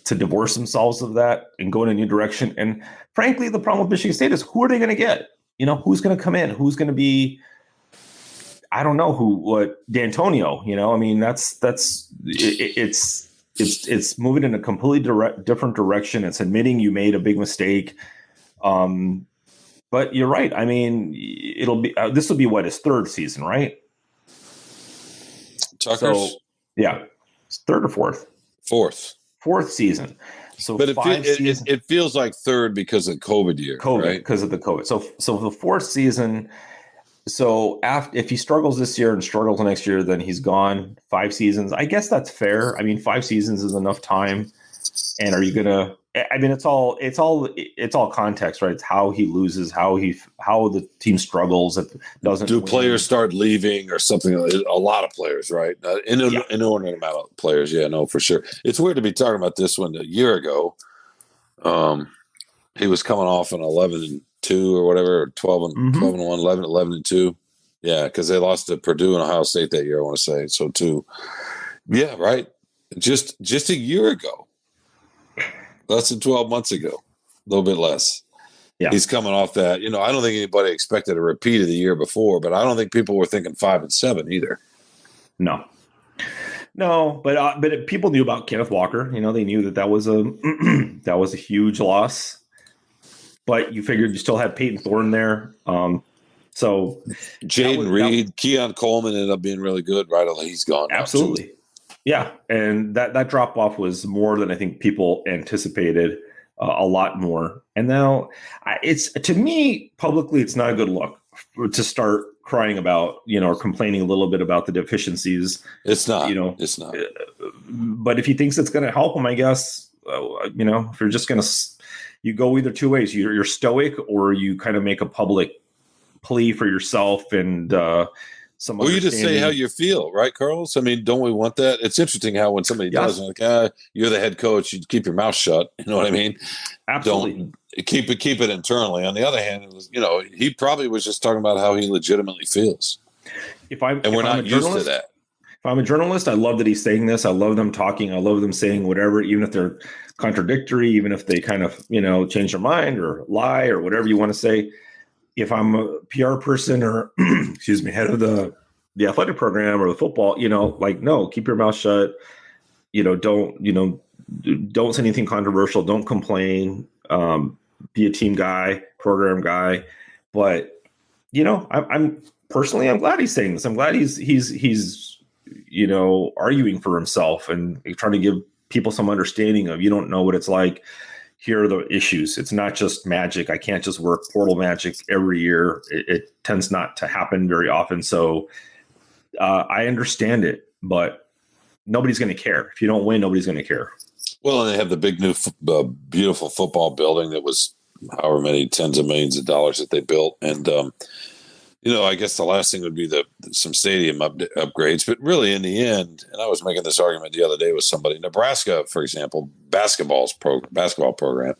divorce themselves of that and go in a new direction? And frankly, the problem with Michigan State is, who are they going to get? Who's going to come in? Who's going to be, I don't know what D'Antonio, I mean, it's moving in a completely different direction. It's admitting you made a big mistake. But you're right. I mean, this will be his 3rd season, right? Tucker's? So, yeah. 3rd or 4th? 4th. 4th season. So, but it feels like 3rd because of COVID year. COVID, right? Because of the COVID. So the 4th season, So if he struggles this year and struggles next year, then he's gone 5 seasons. I guess that's fair. I mean, 5 seasons is enough time. And are you gonna? I mean, it's all context, right? It's how he loses, how the team struggles. It doesn't. Do players start leaving or something? A lot of players, right? Inordinate amount of players. Yeah, no, for sure. It's weird to be talking about this one a year ago. He was coming off an 11-2 or whatever, or 12-1, 11-2. Yeah, because they lost to Purdue and Ohio State that year, I want to say. So too. Yeah, right. Just a year ago. Less than 12 months ago. A little bit less. Yeah. He's coming off that. I don't think anybody expected a repeat of the year before, but I don't think people were thinking 5-7 either. No, but people knew about Kenneth Walker. They knew that was a huge loss. But you figured you still had Peyton Thorne there. So Jaden Reed, Keon Coleman ended up being really good. Right, he's gone. Absolutely, yeah. And that drop off was more than I think people anticipated. A lot more. And now, it's to me publicly, it's not a good look to start crying about, or complaining a little bit about the deficiencies. It's not. It's not. But if he thinks it's going to help him, I guess, if you're just going to. You go either two ways. You're stoic, or you kind of make a public plea for yourself and some. Or you just say how you feel, right, Carlos? I mean, don't we want that? It's interesting how when somebody does, like, you're the head coach, you keep your mouth shut. You know what I mean? Absolutely. Don't keep it internally. On the other hand, it was, he probably was just talking about how he legitimately feels. We're not used to that. If I'm a journalist, I love that he's saying this. I love them talking. I love them saying whatever, even if they're contradictory, even if they kind of, change their mind or lie or whatever you want to say. If I'm a PR person or, head of the athletic program or the football, no, keep your mouth shut. Don't say anything controversial. Don't complain. Be a team guy, program guy. But, I'm glad he's saying this. I'm glad he's arguing for himself and trying to give people some understanding of, you don't know what it's like. Here are the issues. It's not just magic. I can't just work portal magic every year. It tends not to happen very often. So I understand it, but nobody's going to care. If you don't win, nobody's going to care. Well, and they have the big new beautiful football building that was however many tens of millions of dollars that they built. And, I guess the last thing would be some stadium upgrades. But really, in the end, and I was making this argument the other day with somebody, Nebraska, for example, basketball program,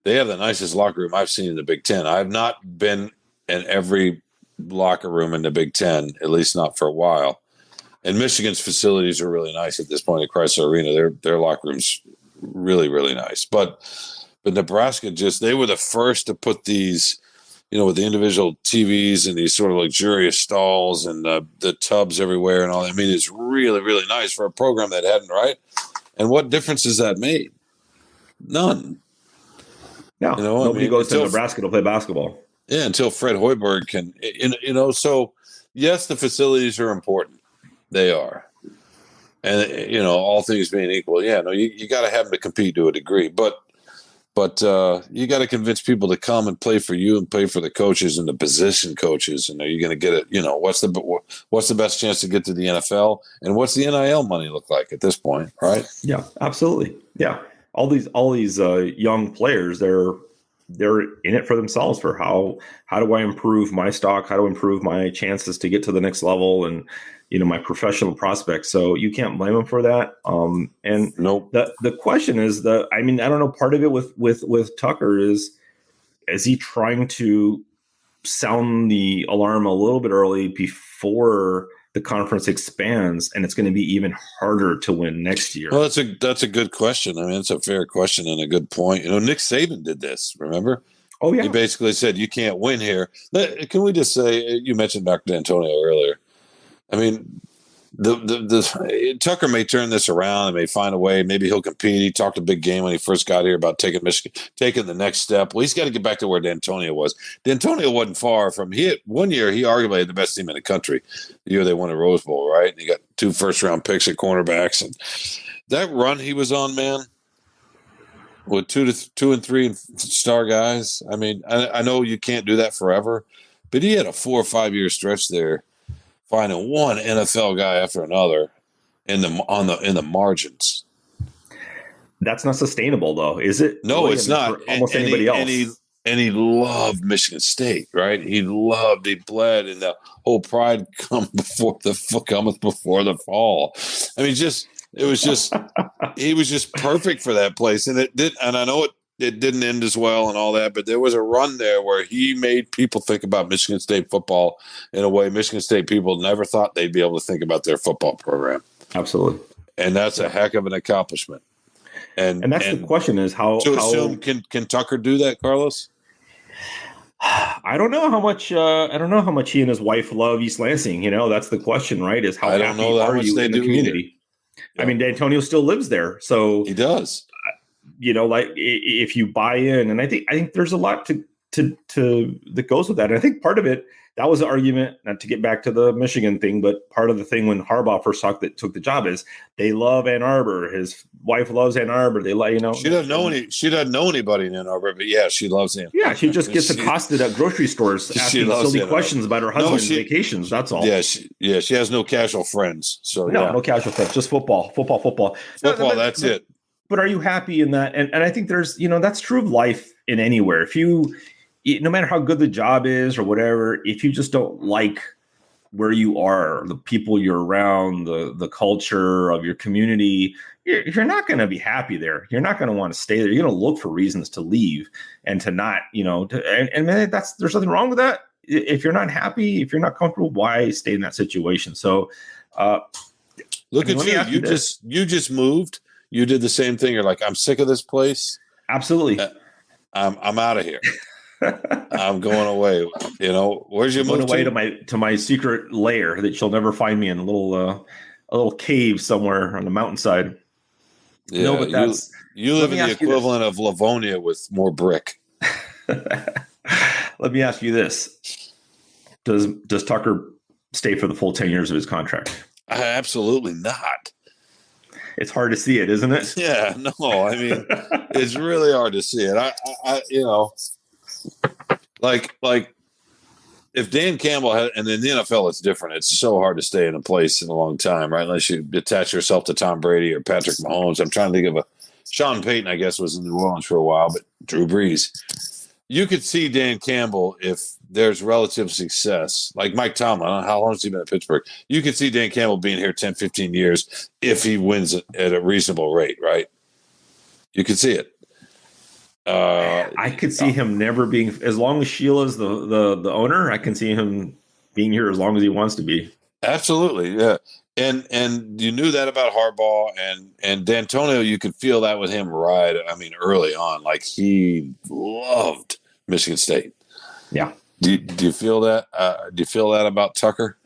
they have the nicest locker room I've seen in the Big Ten. I've not been in every locker room in the Big Ten, at least not for a while. And Michigan's facilities are really nice at this point at Chrysler Arena. Their locker room's really, really nice. But Nebraska they were the first to put these, with the individual TVs and these sort of luxurious stalls and the tubs everywhere and all that. I mean, it's really, really nice for a program that hadn't, right? And what difference has that made? None. No, nobody goes to Nebraska to play basketball. Yeah, until Fred Hoiberg can, so yes, the facilities are important. They are. And, all things being equal, you got to have them to compete to a degree. But you got to convince people to come and play for you and play for the coaches and the position coaches. And are you going to get it? What's the best chance to get to the NFL? And what's the NIL money look like at this point? Right? Yeah, absolutely. Yeah, all these young players, they're in it for themselves. For how do I improve my stock? How do I improve my chances to get to the next level? And my professional prospects. So you can't blame them for that. And nope. The question is I don't know. Part of it with Tucker is he trying to sound the alarm a little bit early before the conference expands, and it's going to be even harder to win next year? Well, that's a good question. I mean, it's a fair question and a good point. Nick Saban did this. Remember? Oh yeah. He basically said you can't win here. Can we just say you mentioned Dr. D'Antonio earlier? I mean, Tucker may turn this around and may find a way. Maybe he'll compete. He talked a big game when he first got here about taking the next step. Well, he's got to get back to where D'Antonio was. D'Antonio wasn't far from. One year he arguably had the best team in the country. The year they won the Rose Bowl, right? And he got 2 first-round picks at cornerbacks, and that run he was on, man, with 2 and 3 star guys. I mean, I know you can't do that forever. but he had a 4 or 5 year stretch there, finding one NFL guy after another in the margins. That's not sustainable, though, is it? No, really? it's not. For almost anybody else. And he loved Michigan State, right? He bled, and the whole pride cometh before the fall. I mean, he was just perfect for that place, and it did. And I know it didn't end as well and all that, but there was a run there where he made people think about Michigan State football in a way Michigan State people never thought they'd be able to think about their football program. Absolutely, and that's a heck of an accomplishment. And that's the question: is how to assume can Tucker do that, Carlos? I don't know how much. I don't know how much he and his wife love East Lansing. That's the question, right? Is how happy are you in the community? Yeah. I mean, D'Antonio still lives there, so he does. Like if you buy in, and I think there's a lot to that goes with that. And I think part of it, that was the argument, not to get back to the Michigan thing, but part of the thing when Harbaugh first took the job is they love Ann Arbor. His wife loves Ann Arbor. They like, she doesn't know anybody in Ann Arbor, but yeah, she loves him. Yeah, she just gets accosted at grocery stores asking silly questions about her husband's vacations. That's all. Yeah, she has no casual friends. So no casual friends, just football. That's it. But are you happy in that? And I think there's, that's true of life in anywhere. If you, no matter how good the job is or whatever, if you just don't like where you are, the people you're around, the culture of your community, you're not going to be happy there. You're not going to want to stay there. You're going to look for reasons to leave and to not, and there's nothing wrong with that. If you're not happy, if you're not comfortable, why stay in that situation? So, look at you. You just moved. You did the same thing. You're like, I'm sick of this place. Absolutely. I'm out of here. I'm going away. Where's your move away to my secret lair that she'll never find me in a little cave somewhere on the mountainside. Yeah, no, but you live in the equivalent of Livonia with more brick. Let me ask you this: Does Tucker stay for the full 10 years of his contract? Absolutely not. It's hard to see it, isn't it? Yeah, no. I mean, it's really hard to see it. I like if Dan Campbell had, and in the NFL, it's different. It's so hard to stay in a place in a long time, right? Unless you attach yourself to Tom Brady or Patrick Mahomes. I'm trying to think of Sean Payton, I guess, was in New Orleans for a while, but Drew Brees. You could see Dan Campbell if there's relative success, like Mike Tomlin. I don't know how long has he been at Pittsburgh? You could see Dan Campbell being here 10, 15 years if he wins at a reasonable rate, right? You could see it. I could see him never being, as long as Sheila's the owner, I can see him being here as long as he wants to be. Absolutely, yeah. And you knew that about Harbaugh and D'Antonio. You could feel that with him early on. Like he loved Michigan State. Yeah. Do you feel that? Do you feel that about Tucker?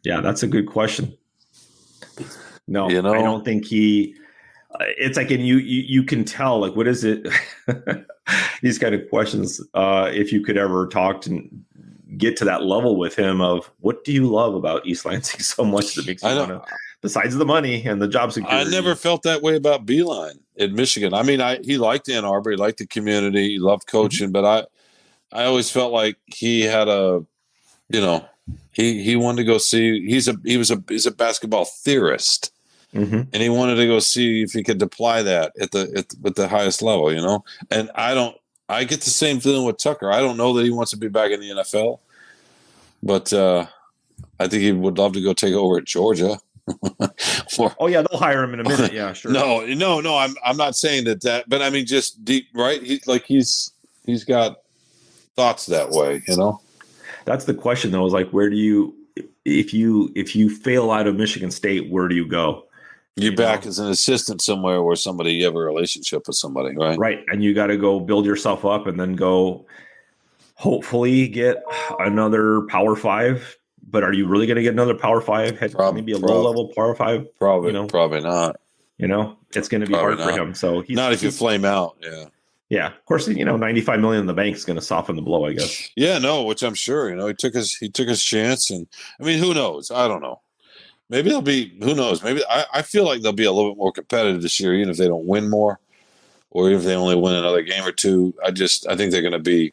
Yeah, that's a good question. No, I don't think he. It's like, and you can tell, like, what is it? These kind of questions. If you could ever talk to get to that level with him of what do you love about East Lansing so much that makes you want to, besides the money and the job security. I never felt that way about Beeline in Michigan. I mean, he liked Ann Arbor, he liked the community, he loved coaching, but I always felt like he had he wanted to go see. He's a basketball theorist. Mm-hmm. And he wanted to go see if he could apply that at the highest level, And I get the same feeling with Tucker. I don't know that he wants to be back in the NFL, but I think he would love to go take over at Georgia. Oh yeah, they'll hire him in a minute. Yeah, sure. No. I'm not saying that, but I mean just deep, right? He's got thoughts that way, That's the question though. Is like, where do you, if you fail out of Michigan State, where do you go? You're back as an assistant somewhere where you have a relationship with somebody, right? Right. And you got to go build yourself up and then go hopefully get another Power 5. But are you really going to get another Power 5? Maybe a low-level Power 5? Probably, probably not. It's going to be hard for him. So not if you flame out, yeah. Yeah, of course, $95 million in the bank is going to soften the blow, I guess. Yeah, no, which I'm sure, he took his chance. And I mean, who knows? I don't know. Maybe who knows? Maybe I feel like they'll be a little bit more competitive this year, even if they don't win more, or if they only win another game or two. I think they're going to be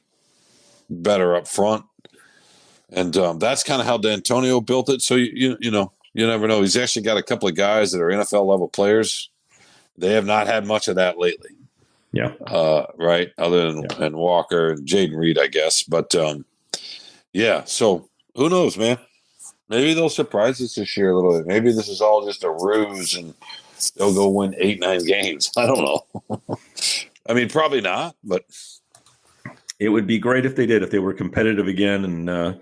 better up front. And that's kind of how D'Antonio built it. So you know, you never know. He's actually got a couple of guys that are NFL level players. They have not had much of that lately. Yeah. Right. Other than Walker and Jaden Reed, I guess. But yeah. So who knows, man? Maybe they'll surprise us this year a little bit. Maybe this is all just a ruse and they'll go win 8-9 games. I don't know. I mean, probably not, but it would be great if they did, if they were competitive again and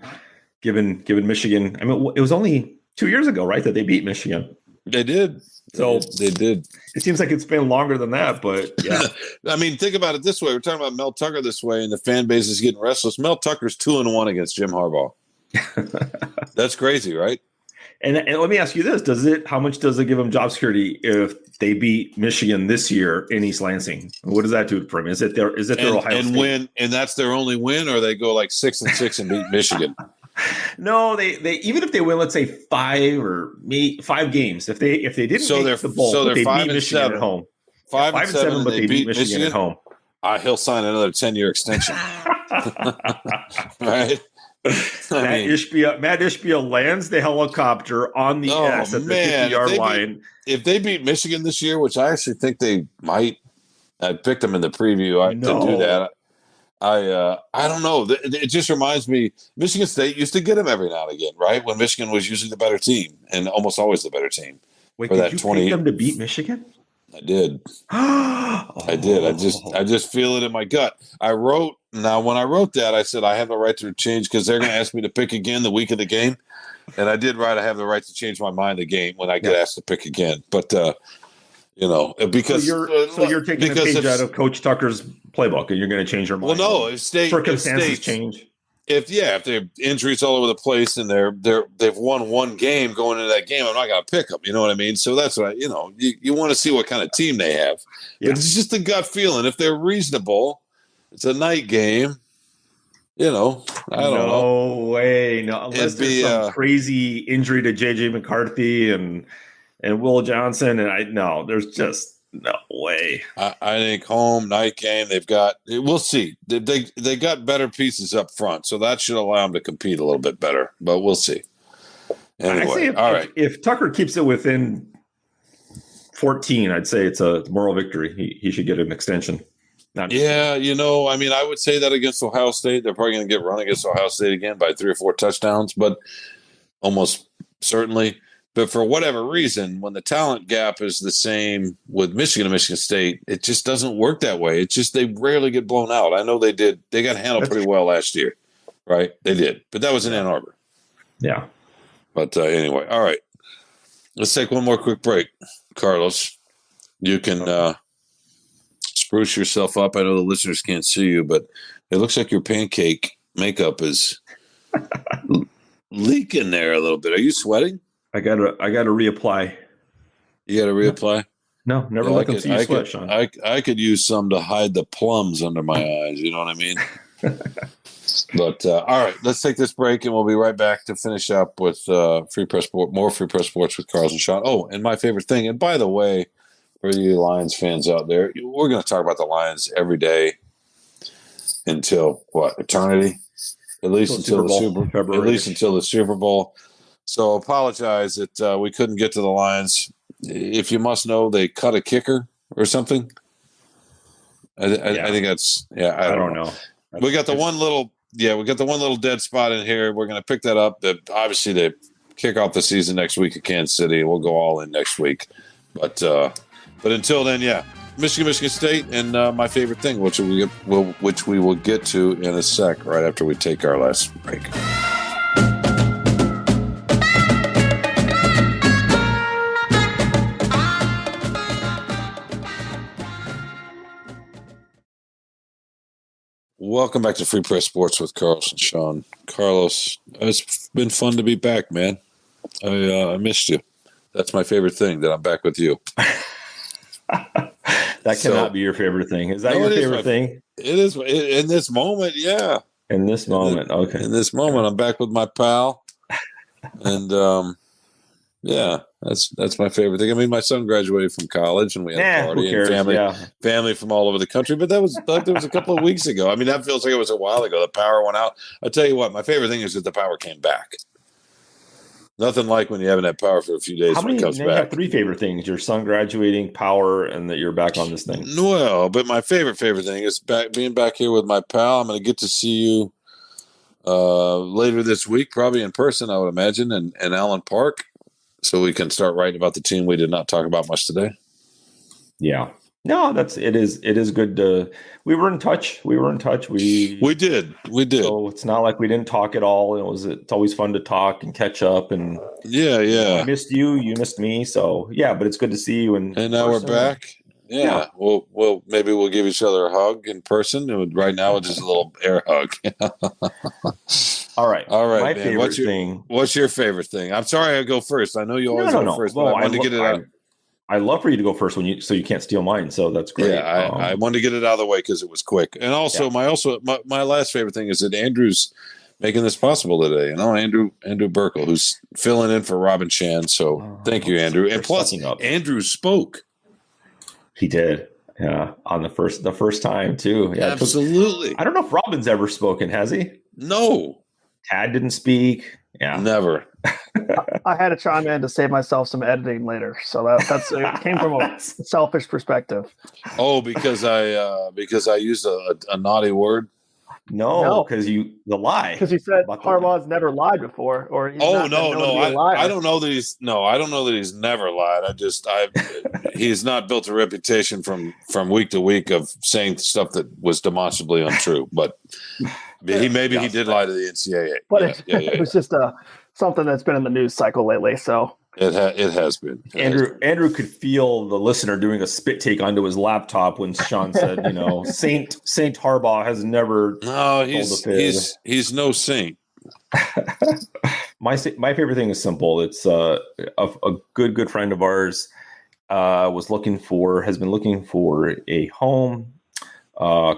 given Michigan. I mean, it was only 2 years ago, right, that they beat Michigan. They did. So they did. It seems like it's been longer than that, but yeah. I mean, think about it this way. We're talking about Mel Tucker this way, and the fan base is getting restless. Mel Tucker's 2-1 against Jim Harbaugh. That's crazy, right? And let me ask you this: how much does it give them job security if they beat Michigan this year in East Lansing? What does that do for them? Is it their Ohio State win, and that's their only win, or they go like 6-6 and beat Michigan? No, they even if they win, let's say 5 games, if they didn't make the bowl, so they beat Michigan at home. 5-7, but they beat Michigan at home. He'll sign another 10-year extension. Right? Matt Ishbia lands the helicopter on the S at the 50-yard line. If they beat Michigan this year, which I actually think they might, I picked them in the preview to do that. I don't know. It just reminds me, Michigan State used to get them every now and again, right? When Michigan was usually the better team and almost always the better team. Wait, did you pick them to beat Michigan? I did. I did. I just feel it in my gut. When I wrote that, I said I have the right to change because they're going to ask me to pick again the week of the game. And I did write I have the right to change my mind the game when I get asked to pick again. But, because you're taking a page out of Coach Tucker's playbook and you're going to change your mind. Well, no, if circumstances change. If they have injuries all over the place and they've won one game going into that game, I'm not going to pick them. You know what I mean? So that's what you want to see what kind of team they have. Yeah. But it's just a gut feeling. If they're reasonable, it's a night game. I don't know. No way. No, unless there's some crazy injury to JJ McCarthy and Will Johnson. There's just no way. I think home night game. We'll see. They got better pieces up front, so that should allow them to compete a little bit better. But we'll see. Anyway, all right. If Tucker keeps it within 14, I'd say it's a moral victory. He should get an extension. I would say that against Ohio State. They're probably going to get run against Ohio State again by 3 or 4 touchdowns, but almost certainly. But for whatever reason, when the talent gap is the same with Michigan and Michigan State, it just doesn't work that way. It's just they rarely get blown out. I know they did. They got handled pretty well last year, right? They did. But that was in Ann Arbor. Yeah. But anyway, all right. Let's take one more quick break. Carlos, you can spruce yourself up. I know the listeners can't see you, but it looks like your pancake makeup is leaking there a little bit. Are you sweating? I gotta reapply. You gotta reapply? No, never let them see you sweat, Shawn. I could use some to hide the plums under my eyes. You know what I mean? But all right, let's take this break, and we'll be right back to finish up with more Free Press Sports with Carlos and Shawn. Oh, and my favorite thing. And by the way, for you Lions fans out there, we're going to talk about the Lions every day until eternity? At least until the Super Bowl. So apologize that we couldn't get to the Lions. If you must know, they cut a kicker or something. I think that's I don't know. We got the one little dead spot in here. We're going to pick that up. Obviously, they kick off the season next week at Kansas City. We'll go all in next week. But until then, Michigan State, and my favorite thing, which we will get to in a sec, right after we take our last break. Welcome back to Free Press Sports with Carlos and Shawn. Carlos, it's been fun to be back, man. I missed you. That's my favorite thing, that I'm back with you. That cannot be your favorite thing. Is that your favorite thing? It is. In this moment, yeah. In this moment, okay. In this moment, I'm back with my pal. And, Yeah, that's my favorite thing. I mean, my son graduated from college, and we had a party and family from all over the country. But that was a couple of weeks ago. I mean, that feels like it was a while ago. The power went out. I tell you what, my favorite thing is that the power came back. Nothing like when you haven't had power for a few days when it comes back. You have three favorite things: your son graduating, power, and that you're back on this thing. Well, but my favorite thing is being back here with my pal. I'm going to get to see you later this week, probably in person, I would imagine, in Allen Park. So we can start writing about the team we did not talk about much today. Yeah. No, it is good to, we were in touch. We did. So it's not like we didn't talk at all. It's always fun to talk and catch up, and I missed you, you missed me. So yeah, but it's good to see you. And now we're back. Yeah. Well, maybe we'll give each other a hug in person. Right now it's just a little air hug. All right. My man. favorite thing. What's your favorite thing? I'm sorry I go first. I know you always go first, but I wanted to get it out. I love for you to go first so you can't steal mine. So that's great. Yeah, I wanted to get it out of the way because it was quick. And also, my last favorite thing is that Andrew's making this possible today. Andrew Burkle, who's filling in for Robin Chan. So thank you, Andrew. And plus, Andrew spoke. He did. Yeah, on the first time too. Yeah, absolutely. I don't know if Robin's ever spoken. Has he? No. Tad didn't speak. Yeah, never. I had to chime in to save myself some editing later, so that's it came from a selfish perspective. Oh, because I used a naughty word. No, because the lie. Because you said Harbaugh's never lied before, or I don't know that he's never lied. He's not built a reputation from week to week of saying stuff that was demonstrably untrue. But he did lie to the NCAA. But it was just something that's been in the news cycle lately. So it has been. Andrew could feel the listener doing a spit take onto his laptop when Shawn said, Saint Harbaugh has never. No, he's no saint. My favorite thing is simple. It's a good friend of ours has been looking for a home, a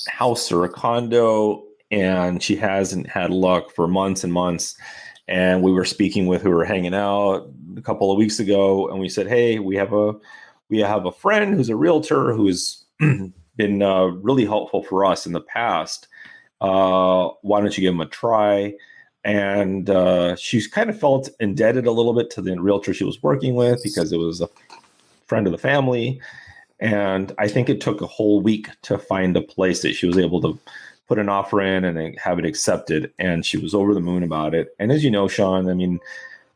house or a condo, and she hasn't had luck for months and months. And we were speaking with who were hanging out a couple of weeks ago, and we said, "Hey, we have a friend who's a realtor who's been really helpful for us in the past. Why don't you give him a try?" And she's kind of felt indebted a little bit to the realtor she was working with because it was a friend of the family. And I think it took a whole week to find a place that she was able to put an offer in and have it accepted. And she was over the moon about it. And as you know, Shawn, I mean,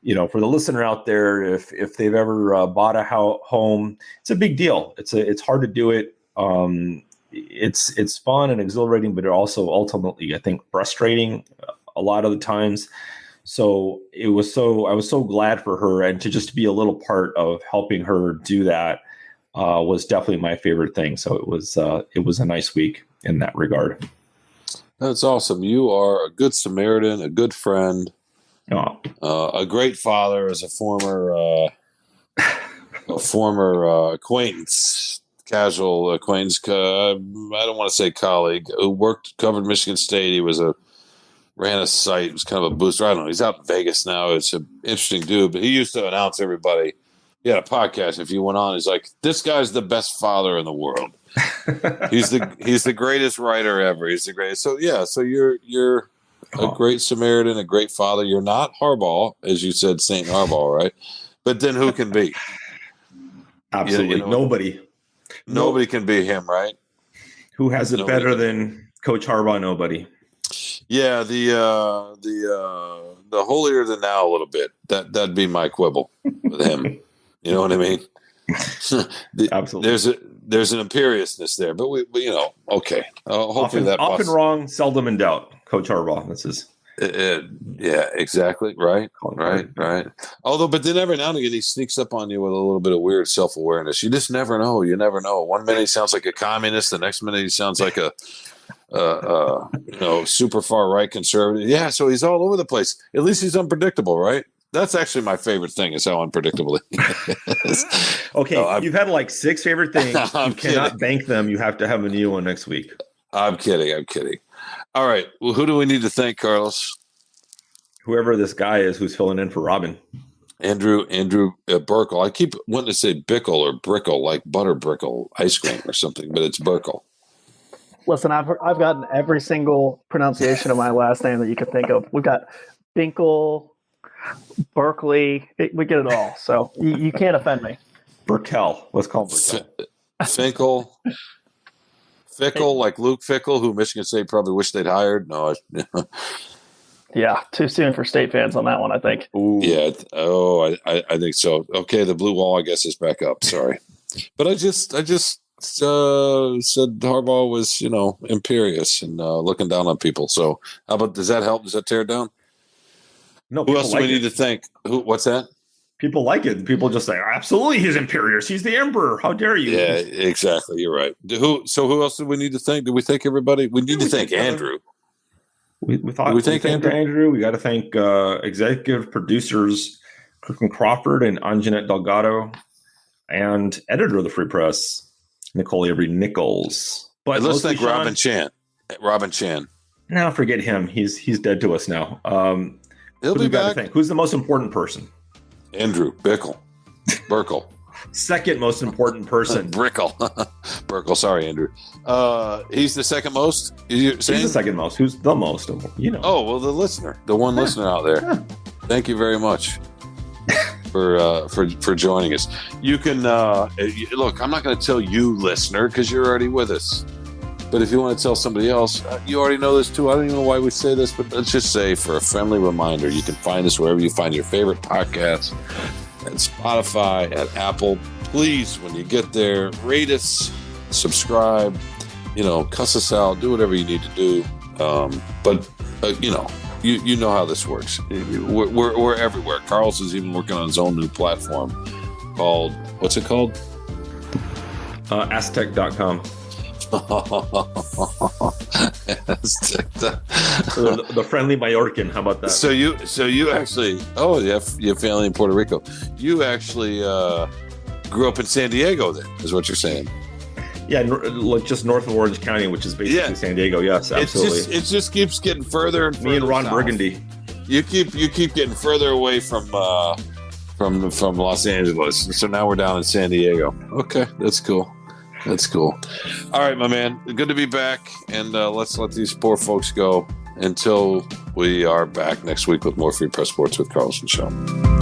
for the listener out there, if they've ever bought a home, it's a big deal. It's hard to do it. It's fun and exhilarating, but it also ultimately, I think, frustrating a lot of the times. So I was so glad for her, and to just be a little part of helping her do that was definitely my favorite thing. So it was a nice week in that regard. That's awesome. You are a good Samaritan, a good friend, a great father, as a former acquaintance, casual acquaintance. I don't want to say colleague who covered Michigan State. He ran a site. It was kind of a booster. I don't know. He's out in Vegas now. It's an interesting dude, but he used to announce everybody. He had a podcast. If you went on, he's like, "This guy's the best father in the world. He's the greatest writer ever. He's the greatest." So yeah. So you're a great Samaritan, a great father. You're not Harbaugh, as you said, Saint Harbaugh, right? But then who can be? Absolutely nobody. Nobody can be him, right? Who has it better than Coach Harbaugh? Nobody. Yeah, the holier than thou a little bit. That'd be my quibble with him. You know what I mean? Absolutely. There's an imperiousness there, but we okay. Hopefully often wrong, seldom in doubt. Coach Harbaugh. This is. Yeah, exactly. Right. Although, but then every now and again, he sneaks up on you with a little bit of weird self-awareness. You just never know. You never know. One minute he sounds like a communist. The next minute he sounds like a super far right conservative. Yeah. So he's all over the place. At least he's unpredictable, right? That's actually my favorite thing, is how unpredictable he is. Okay. You've had like 6 favorite things. You cannot bank them. You have to have a new one next week. I'm kidding. All right. Well, who do we need to thank, Carlos? Whoever this guy is who's filling in for Robin. Andrew Burkle. I keep wanting to say Bickle or Brickle, like butter brickle ice cream or something, but it's Burkle. Listen, I've gotten every single pronunciation of my last name that you could think of. We've got Binkle, Berkeley. We get it all. So you can't offend me. Burkell. Let's call him Burkell. Finkel. Fickle, like Luke Fickle, who Michigan State probably wish they'd hired. No, yeah, too soon for State fans on that one, I think. Ooh. Yeah. I think so. Okay, the blue wall, I guess, is back up. Sorry, but I just said Harbaugh was, imperious and looking down on people. So how about, does that help? Does that tear it down? No. Who else do we need to thank? What's that? People like it. People just say, absolutely, he's imperious. He's the emperor. How dare you? Yeah, exactly. You're right. Who else did we need to thank? Did we thank everybody? We need to thank Andrew. We thank Andrew. We got to thank executive producers Kirkland Crawford and Anjanette Delgado, and editor of the Free Press, Nicole Avery Nichols. But let's thank Robin Chan. Robin Chan. No, forget him. He's dead to us now. He'll be back. Who's the most important person? Andrew Burkle. Second most important person. Burkle. Sorry, Andrew. He's the second most. He's the second most. Who's the most? Oh, well, the listener, the one listener out there. Thank you very much for joining us. You can look. I'm not going to tell you, listener, because you're already with us. But if you want to tell somebody else, you already know this too. I don't even know why we say this, but let's just say, for a friendly reminder, you can find us wherever you find your favorite podcasts, at Spotify, at Apple. Please, when you get there, rate us, subscribe, cuss us out, do whatever you need to do. But you know how this works. We're everywhere. Carl's is even working on his own new platform called, what's it called? Aztec.com. the friendly Mallorcan. How about that? So you actually, you have family in Puerto Rico. You actually grew up in San Diego, then, is what you're saying? Yeah, just north of Orange County, which is basically San Diego. Yes, absolutely. It just keeps getting further and further. Me and Ron south. Burgundy. You keep getting further away from Los Angeles. So now we're down in San Diego. Okay, that's cool. All right, my man. Good to be back, and let's let these poor folks go until we are back next week with more Free Press Sports with Carlos and Shawn.